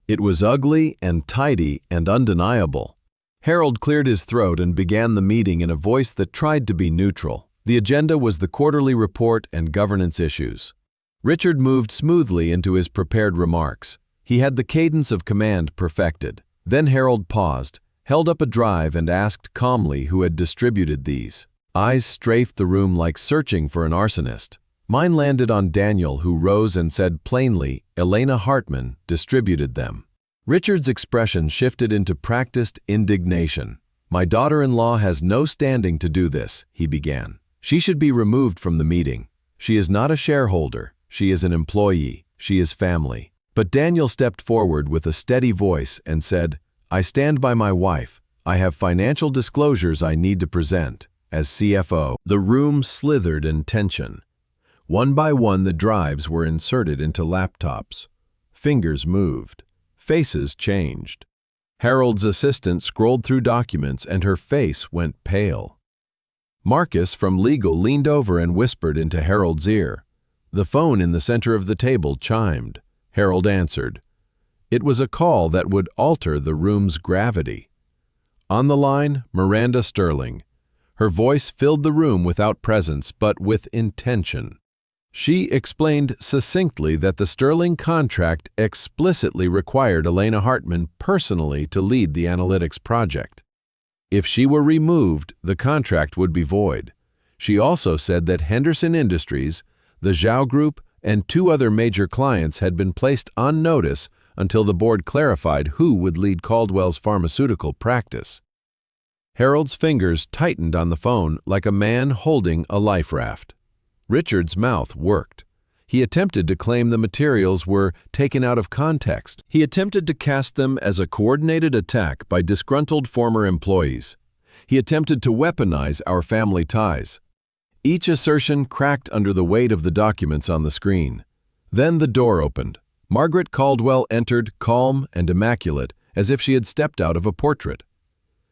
It was ugly and tidy and undeniable. Harold cleared his throat and began the meeting in a voice that tried to be neutral. The agenda was the quarterly report and governance issues. Richard moved smoothly into his prepared remarks. He had the cadence of command perfected. Then Harold paused, held up a drive, and asked calmly who had distributed these. Eyes strafed the room like searching for an arsonist. Mine landed on Daniel, who rose and said plainly, "Elena Hartman distributed them." Richard's expression shifted into practiced indignation. "My daughter-in-law has no standing to do this," he began. "She should be removed from the meeting. She is not a shareholder. She is an employee. She is family." But Daniel stepped forward with a steady voice and said, "I stand by my wife. I have financial disclosures I need to present. As CFO." The room slithered in tension. One by one, the drives were inserted into laptops. Fingers moved. Faces changed. Harold's assistant scrolled through documents and her face went pale. Marcus from legal leaned over and whispered into Harold's ear. The phone in the center of the table chimed. Harold answered. It was a call that would alter the room's gravity. On the line, Miranda Sterling. Her voice filled the room without presence, but with intention. She explained succinctly that the Sterling contract explicitly required Elena Hartman personally to lead the analytics project. If she were removed, the contract would be void. She also said that Henderson Industries, the Zhao Group, and 2 other major clients had been placed on notice until the board clarified who would lead Caldwell's pharmaceutical practice. Harold's fingers tightened on the phone like a man holding a life raft. Richard's mouth worked. He attempted to claim the materials were taken out of context. He attempted to cast them as a coordinated attack by disgruntled former employees. He attempted to weaponize our family ties. Each assertion cracked under the weight of the documents on the screen. Then the door opened. Margaret Caldwell entered, calm and immaculate, as if she had stepped out of a portrait.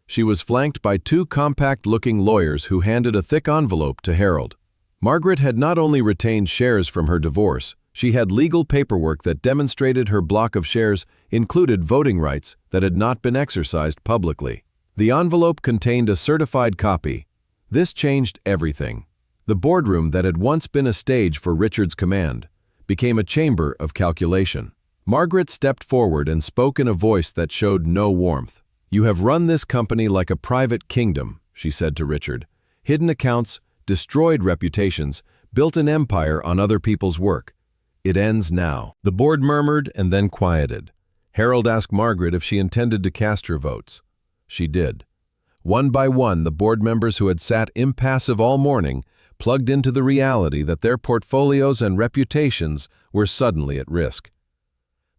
She was flanked by 2 compact-looking lawyers who handed a thick envelope to Harold. Margaret had not only retained shares from her divorce, she had legal paperwork that demonstrated her block of shares included voting rights that had not been exercised publicly. The envelope contained a certified copy. This changed everything. The boardroom that had once been a stage for Richard's command became a chamber of calculation. Margaret stepped forward and spoke in a voice that showed no warmth. "You have run this company like a private kingdom," she said to Richard. "Hidden accounts, destroyed reputations, built an empire on other people's work. It ends now." The board murmured and then quieted. Harold asked Margaret if she intended to cast her votes. She did. One by one, the board members who had sat impassive all morning plugged into the reality that their portfolios and reputations were suddenly at risk.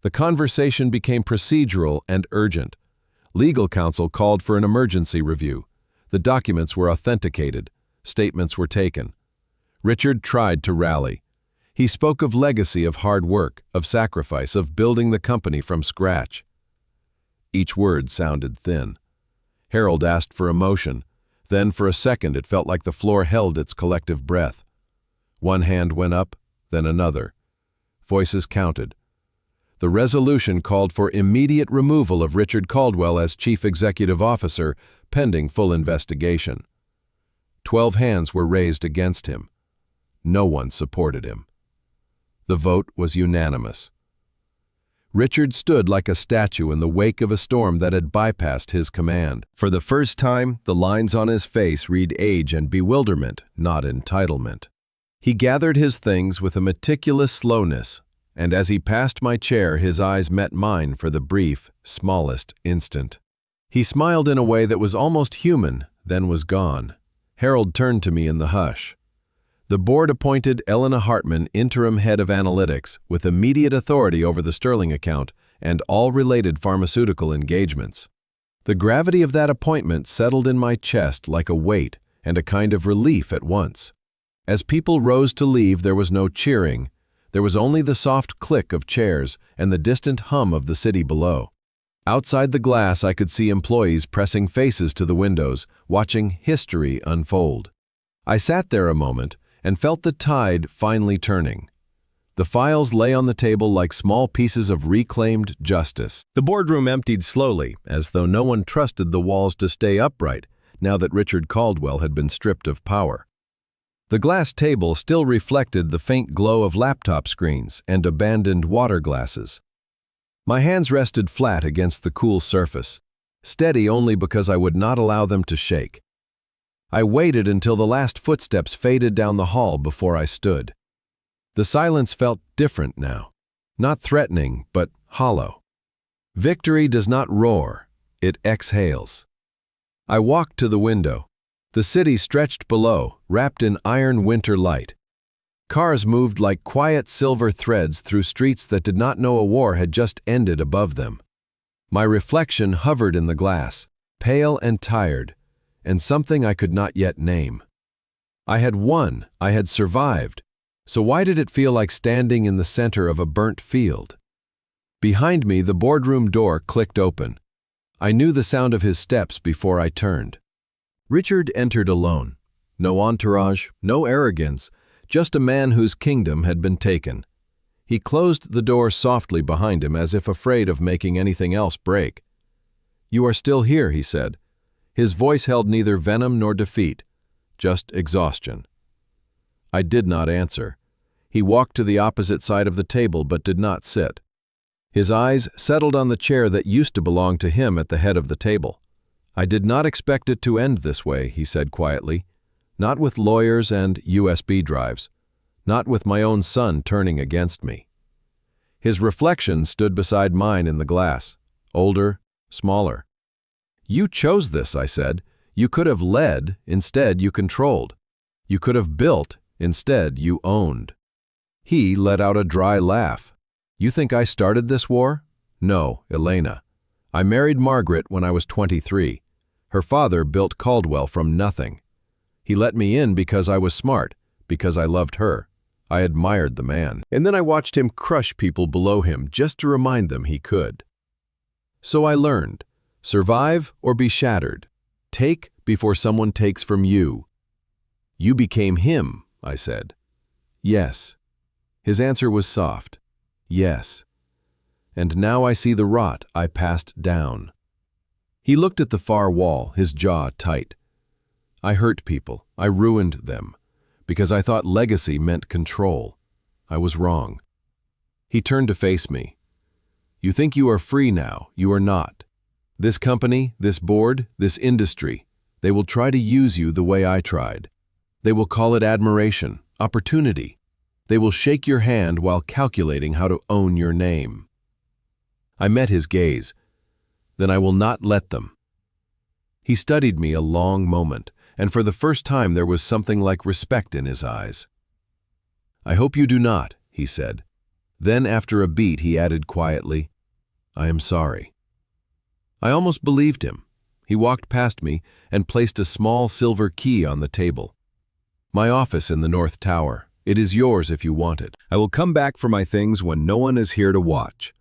The conversation became procedural and urgent. Legal counsel called for an emergency review. The documents were authenticated. Statements were taken. Richard tried to rally. He spoke of legacy of hard work, of sacrifice, of building the company from scratch. Each word sounded thin. Harold asked for emotion. Then for a second it felt like the floor held its collective breath. One hand went up, then another. Voices counted. The resolution called for immediate removal of Richard Caldwell as Chief Executive Officer, pending full investigation. 12 hands were raised against him. No one supported him. The vote was unanimous. Richard stood like a statue in the wake of a storm that had bypassed his command. For the first time, the lines on his face read age and bewilderment, not entitlement. He gathered his things with a meticulous slowness, and as he passed my chair, his eyes met mine for the brief, smallest instant. He smiled in a way that was almost human, then was gone. Harold turned to me in the hush. The board appointed Elena Hartman interim head of analytics with immediate authority over the Sterling account and all related pharmaceutical engagements. The gravity of that appointment settled in my chest like a weight and a kind of relief at once. As people rose to leave, there was no cheering. There was only the soft click of chairs and the distant hum of the city below. Outside the glass, I could see employees pressing faces to the windows, watching history unfold. I sat there a moment and felt the tide finally turning. The files lay on the table like small pieces of reclaimed justice. The boardroom emptied slowly, as though no one trusted the walls to stay upright now that Richard Caldwell had been stripped of power. The glass table still reflected the faint glow of laptop screens and abandoned water glasses. My hands rested flat against the cool surface, steady only because I would not allow them to shake. I waited until the last footsteps faded down the hall before I stood. The silence felt different now, not threatening, but hollow. Victory does not roar, it exhales. I walked to the window. The city stretched below, wrapped in iron winter light. Cars moved like quiet silver threads through streets that did not know a war had just ended above them. My reflection hovered in the glass, pale and tired, and something I could not yet name. I had won, I had survived, so why did it feel like standing in the center of a burnt field? Behind me, the boardroom door clicked open. I knew the sound of his steps before I turned. Richard entered alone. No entourage, no arrogance, just a man whose kingdom had been taken. He closed the door softly behind him as if afraid of making anything else break. "You are still here," he said. His voice held neither venom nor defeat, just exhaustion. I did not answer. He walked to the opposite side of the table but did not sit. His eyes settled on the chair that used to belong to him at the head of the table. "I did not expect it to end this way," he said quietly. "Not with lawyers and USB drives. Not with my own son turning against me." His reflection stood beside mine in the glass, older, smaller. "You chose this," I said. "You could have led, instead you controlled. You could have built, instead you owned." He let out a dry laugh. "You think I started this war? No, Elena. I married Margaret when I was 23. Her father built Caldwell from nothing. He let me in because I was smart, because I loved her. I admired the man. And then I watched him crush people below him just to remind them he could. So I learned, survive or be shattered. Take before someone takes from you." "You became him," I said. "Yes." His answer was soft. "Yes. And now I see the rot I passed down." He looked at the far wall, his jaw tight. "I hurt people. I ruined them. Because I thought legacy meant control. I was wrong." He turned to face me. "You think you are free now. You are not. This company, this board, this industry, they will try to use you the way I tried. They will call it admiration, opportunity. They will shake your hand while calculating how to own your name." I met his gaze. "Then I will not let them." He studied me a long moment, and for the first time there was something like respect in his eyes. "I hope you do not," he said. Then after a beat he added quietly, "I am sorry." I almost believed him. He walked past me and placed a small silver key on the table. "My office in the North Tower. It is yours if you want it. I will come back for my things when no one is here to watch."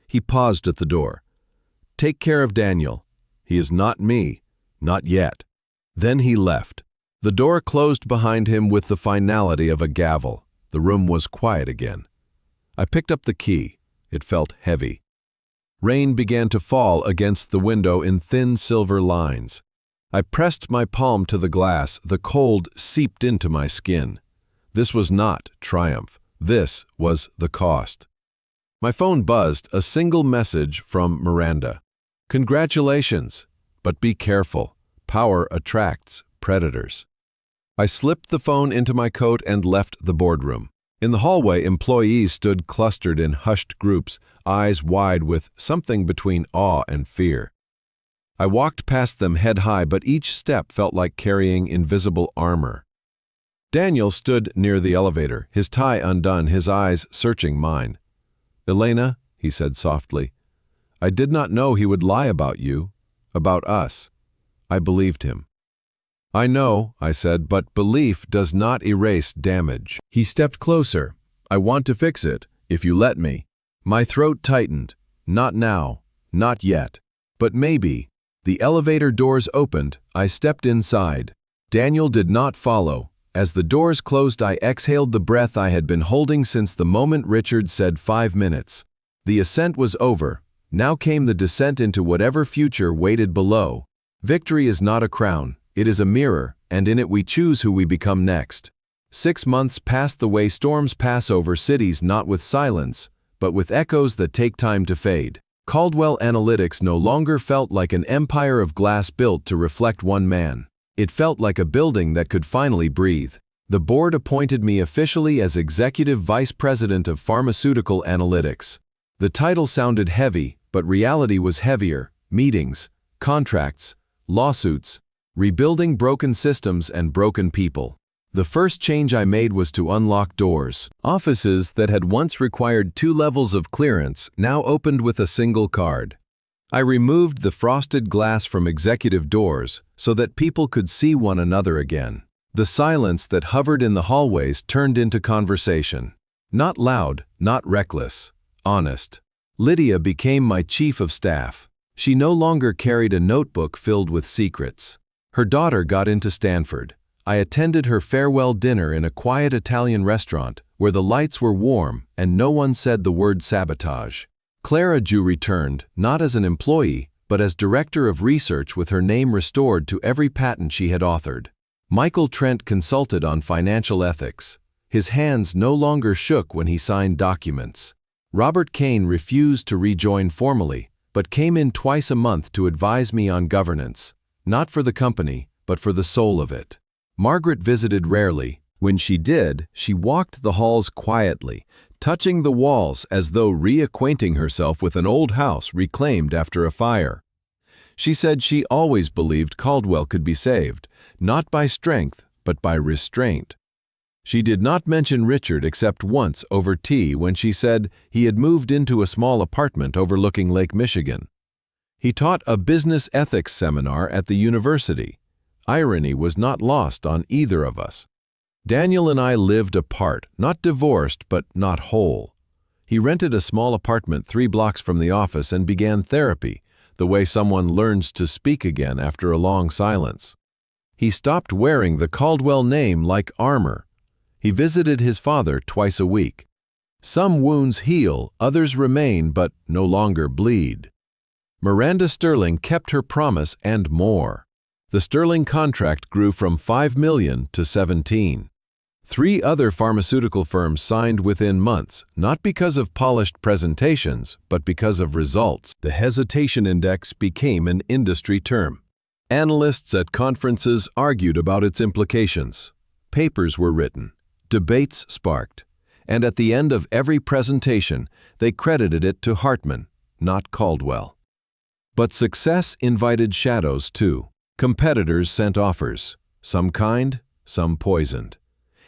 He paused at the door. "Take care of Daniel. He is not me, not yet." Then he left. The door closed behind him with the finality of a gavel. The room was quiet again. I picked up the key. It felt heavy. Rain began to fall against the window in thin silver lines. I pressed my palm to the glass. The cold seeped into my skin. This was not triumph. This was the cost. My phone buzzed, a single message from Miranda. "Congratulations, but be careful. Power attracts predators." I slipped the phone into my coat and left the boardroom. In the hallway, employees stood clustered in hushed groups, eyes wide with something between awe and fear. I walked past them head high, but each step felt like carrying invisible armor. Daniel stood near the elevator, his tie undone, his eyes searching mine. "Elena," he said softly, "I did not know he would lie about you, about us." I believed him. "I know," I said, "but belief does not erase damage." He stepped closer. "I want to fix it, if you let me." My throat tightened. Not now, not yet, but maybe. The elevator doors opened. I stepped inside. Daniel did not follow. As the doors closed, I exhaled the breath I had been holding since the moment Richard said 5 minutes. The ascent was over. Now came the descent into whatever future waited below. Victory is not a crown. It is a mirror, and in it we choose who we become next. 6 months passed the way storms pass over cities, not with silence, but with echoes that take time to fade. Caldwell Analytics no longer felt like an empire of glass built to reflect one man. It felt like a building that could finally breathe. The board appointed me officially as Executive Vice President of Pharmaceutical Analytics. The title sounded heavy, but reality was heavier. Meetings, contracts, lawsuits, rebuilding broken systems and broken people. The first change I made was to unlock doors. Offices that had once required 2 levels of clearance now opened with a single card. I removed the frosted glass from executive doors so that people could see one another again. The silence that hovered in the hallways turned into conversation. Not loud, not reckless, honest. Lydia became my chief of staff. She no longer carried a notebook filled with secrets. Her daughter got into Stanford. I attended her farewell dinner in a quiet Italian restaurant where the lights were warm and no one said the word sabotage. Clara Ju returned, not as an employee, but as director of research with her name restored to every patent she had authored. Michael Trent consulted on financial ethics. His hands no longer shook when he signed documents. Robert Kane refused to rejoin formally, but came in twice a month to advise me on governance, not for the company, but for the soul of it. Margaret visited rarely. When she did, she walked the halls quietly, touching the walls as though reacquainting herself with an old house reclaimed after a fire. She said she always believed Caldwell could be saved, not by strength, but by restraint. She did not mention Richard except once over tea when she said he had moved into a small apartment overlooking Lake Michigan. He taught a business ethics seminar at the university. Irony was not lost on either of us. Daniel and I lived apart, not divorced, but not whole. He rented a small apartment 3 blocks from the office and began therapy, the way someone learns to speak again after a long silence. He stopped wearing the Caldwell name like armor. He visited his father twice a week. Some wounds heal, others remain but no longer bleed. Miranda Sterling kept her promise and more. The Sterling contract grew from $5 million to $17. 3 other pharmaceutical firms signed within months, not because of polished presentations, but because of results. The hesitation index became an industry term. Analysts at conferences argued about its implications. Papers were written. Debates sparked. And at the end of every presentation, they credited it to Hartman, not Caldwell. But success invited shadows too. Competitors sent offers, some kind, some poisoned.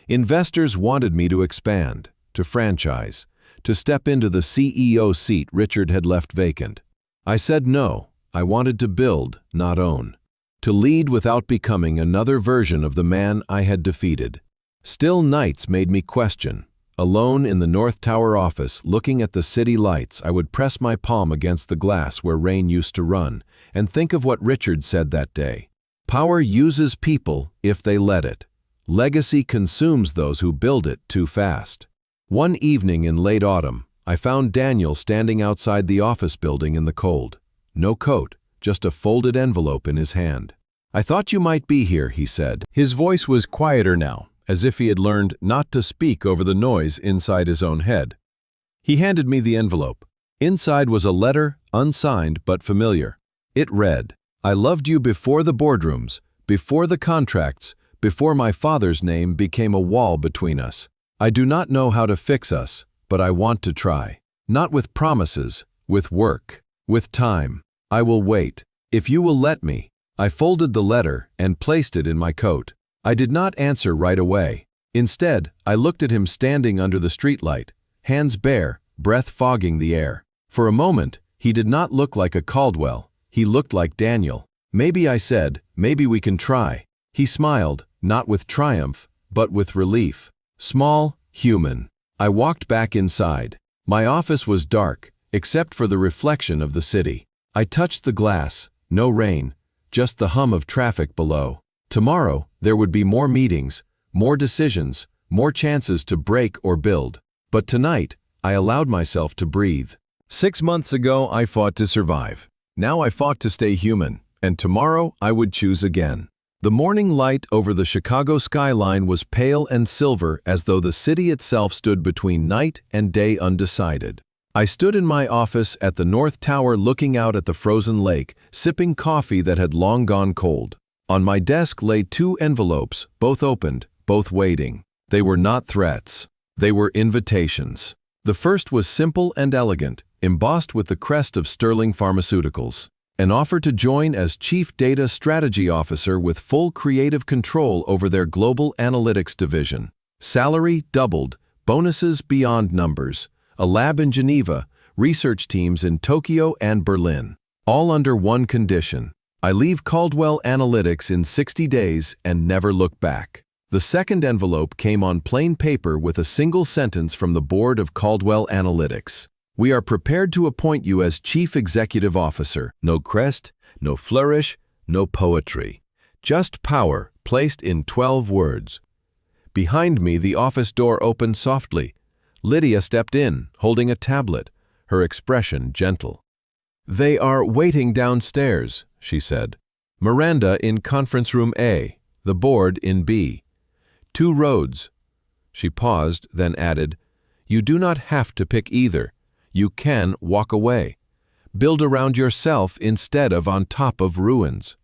Investors wanted me to expand, to franchise, to step into the CEO seat Richard had left vacant. I said no. I wanted to build, not own. To lead without becoming another version of the man I had defeated. Still nights made me question. Alone in the North Tower office, looking at the city lights, I would press my palm against the glass where rain used to run, and think of what Richard said that day. Power uses people if they let it. Legacy consumes those who build it too fast. One evening in late autumn, I found Daniel standing outside the office building in the cold. No coat, just a folded envelope in his hand. "I thought you might be here," he said. His voice was quieter now, as if he had learned not to speak over the noise inside his own head. He handed me the envelope. Inside was a letter, unsigned but familiar. It read, "I loved you before the boardrooms, before the contracts, before my father's name became a wall between us. I do not know how to fix us, but I want to try. Not with promises, with work, with time. I will wait, if you will let me." I folded the letter and placed it in my coat. I did not answer right away. Instead, I looked at him standing under the streetlight, hands bare, breath fogging the air. For a moment, he did not look like a Caldwell. He looked like Daniel. "Maybe," I said, "maybe we can try." He smiled, not with triumph, but with relief. Small, human. I walked back inside. My office was dark, except for the reflection of the city. I touched the glass, no rain, just the hum of traffic below. Tomorrow, there would be more meetings, more decisions, more chances to break or build. But tonight, I allowed myself to breathe. 6 months ago, I fought to survive. Now I fought to stay human, and tomorrow I would choose again. The morning light over the Chicago skyline was pale and silver as though the city itself stood between night and day undecided. I stood in my office at the North Tower looking out at the frozen lake, sipping coffee that had long gone cold. On my desk lay 2 envelopes, both opened, both waiting. They were not threats. They were invitations. The first was simple and elegant, embossed with the crest of Sterling Pharmaceuticals. An offer to join as Chief Data Strategy Officer with full creative control over their global analytics division. Salary doubled, bonuses beyond numbers, a lab in Geneva, research teams in Tokyo and Berlin. All under one condition. I leave Caldwell Analytics in 60 days and never look back. The second envelope came on plain paper with a single sentence from the board of Caldwell Analytics. We are prepared to appoint you as Chief Executive Officer. No crest, no flourish, no poetry. Just power placed in 12 words. Behind me, the office door opened softly. Lydia stepped in, holding a tablet, her expression gentle. "They are waiting downstairs," she said. "Miranda in conference room A, the board in B. 2 roads." She paused, then added, "You do not have to pick either. You can walk away. Build around yourself instead of on top of ruins."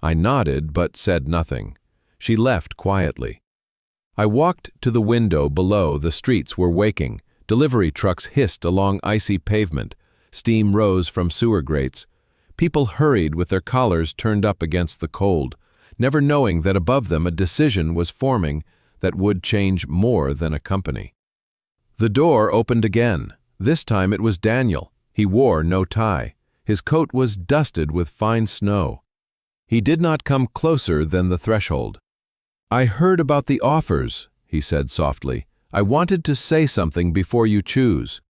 I nodded but said nothing. She left quietly. I walked to the window below. The streets were waking. Delivery trucks hissed along icy pavement. Steam rose from sewer grates. People hurried with their collars turned up against the cold, never knowing that above them a decision was forming that would change more than a company. The door opened again. This time it was Daniel. He wore no tie. His coat was dusted with fine snow. He did not come closer than the threshold. "I heard about the offers," he said softly. "I wanted to say something before you choose."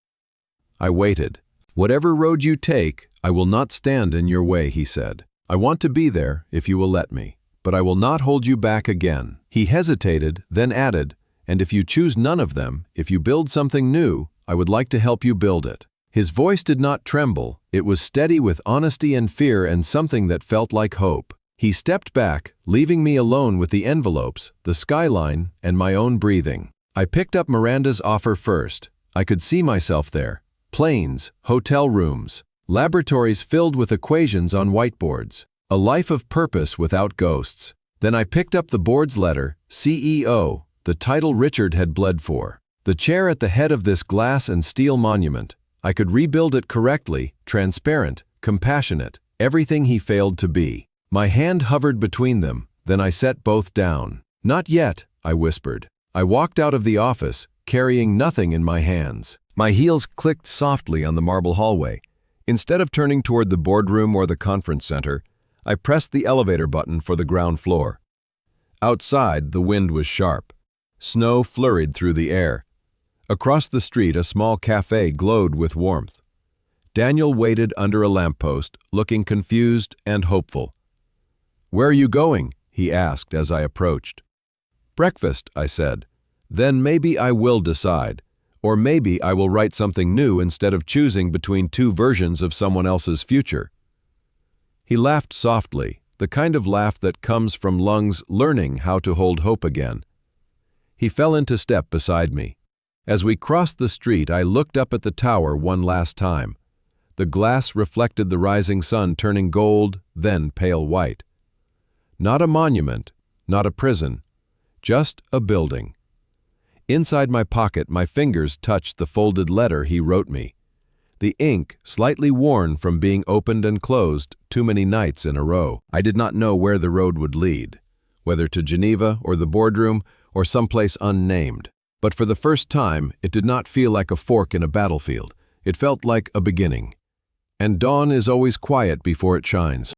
I waited. "Whatever road you take, I will not stand in your way," he said. "I want to be there if you will let me, but I will not hold you back again." He hesitated, then added, "And if you choose none of them, if you build something new, I would like to help you build it." His voice did not tremble. It was steady with honesty and fear and something that felt like hope. He stepped back, leaving me alone with the envelopes, the skyline, and my own breathing. I picked up Miranda's offer first. I could see myself there. Planes, hotel rooms, laboratories filled with equations on whiteboards. A life of purpose without ghosts. Then I picked up the board's letter, CEO, the title Richard had bled for. The chair at the head of this glass and steel monument. I could rebuild it correctly, transparent, compassionate, everything he failed to be. My hand hovered between them, then I set both down. "Not yet," I whispered. I walked out of the office, carrying nothing in my hands. My heels clicked softly on the marble hallway. Instead of turning toward the boardroom or the conference center, I pressed the elevator button for the ground floor. Outside, the wind was sharp. Snow flurried through the air. Across the street, a small cafe glowed with warmth. Daniel waited under a lamppost, looking confused and hopeful. "Where are you going?" he asked as I approached. "Breakfast," I said. "Then maybe I will decide. Or maybe I will write something new instead of choosing between 2 versions of someone else's future." He laughed softly, the kind of laugh that comes from lungs learning how to hold hope again. He fell into step beside me. As we crossed the street, I looked up at the tower one last time. The glass reflected the rising sun turning gold, then pale white. Not a monument, not a prison, just a building. Inside my pocket, my fingers touched the folded letter he wrote me. The ink slightly worn from being opened and closed too many nights in a row. I did not know where the road would lead, whether to Geneva or the boardroom or someplace unnamed. But for the first time, it did not feel like a fork in a battlefield. It felt like a beginning. And dawn is always quiet before it shines.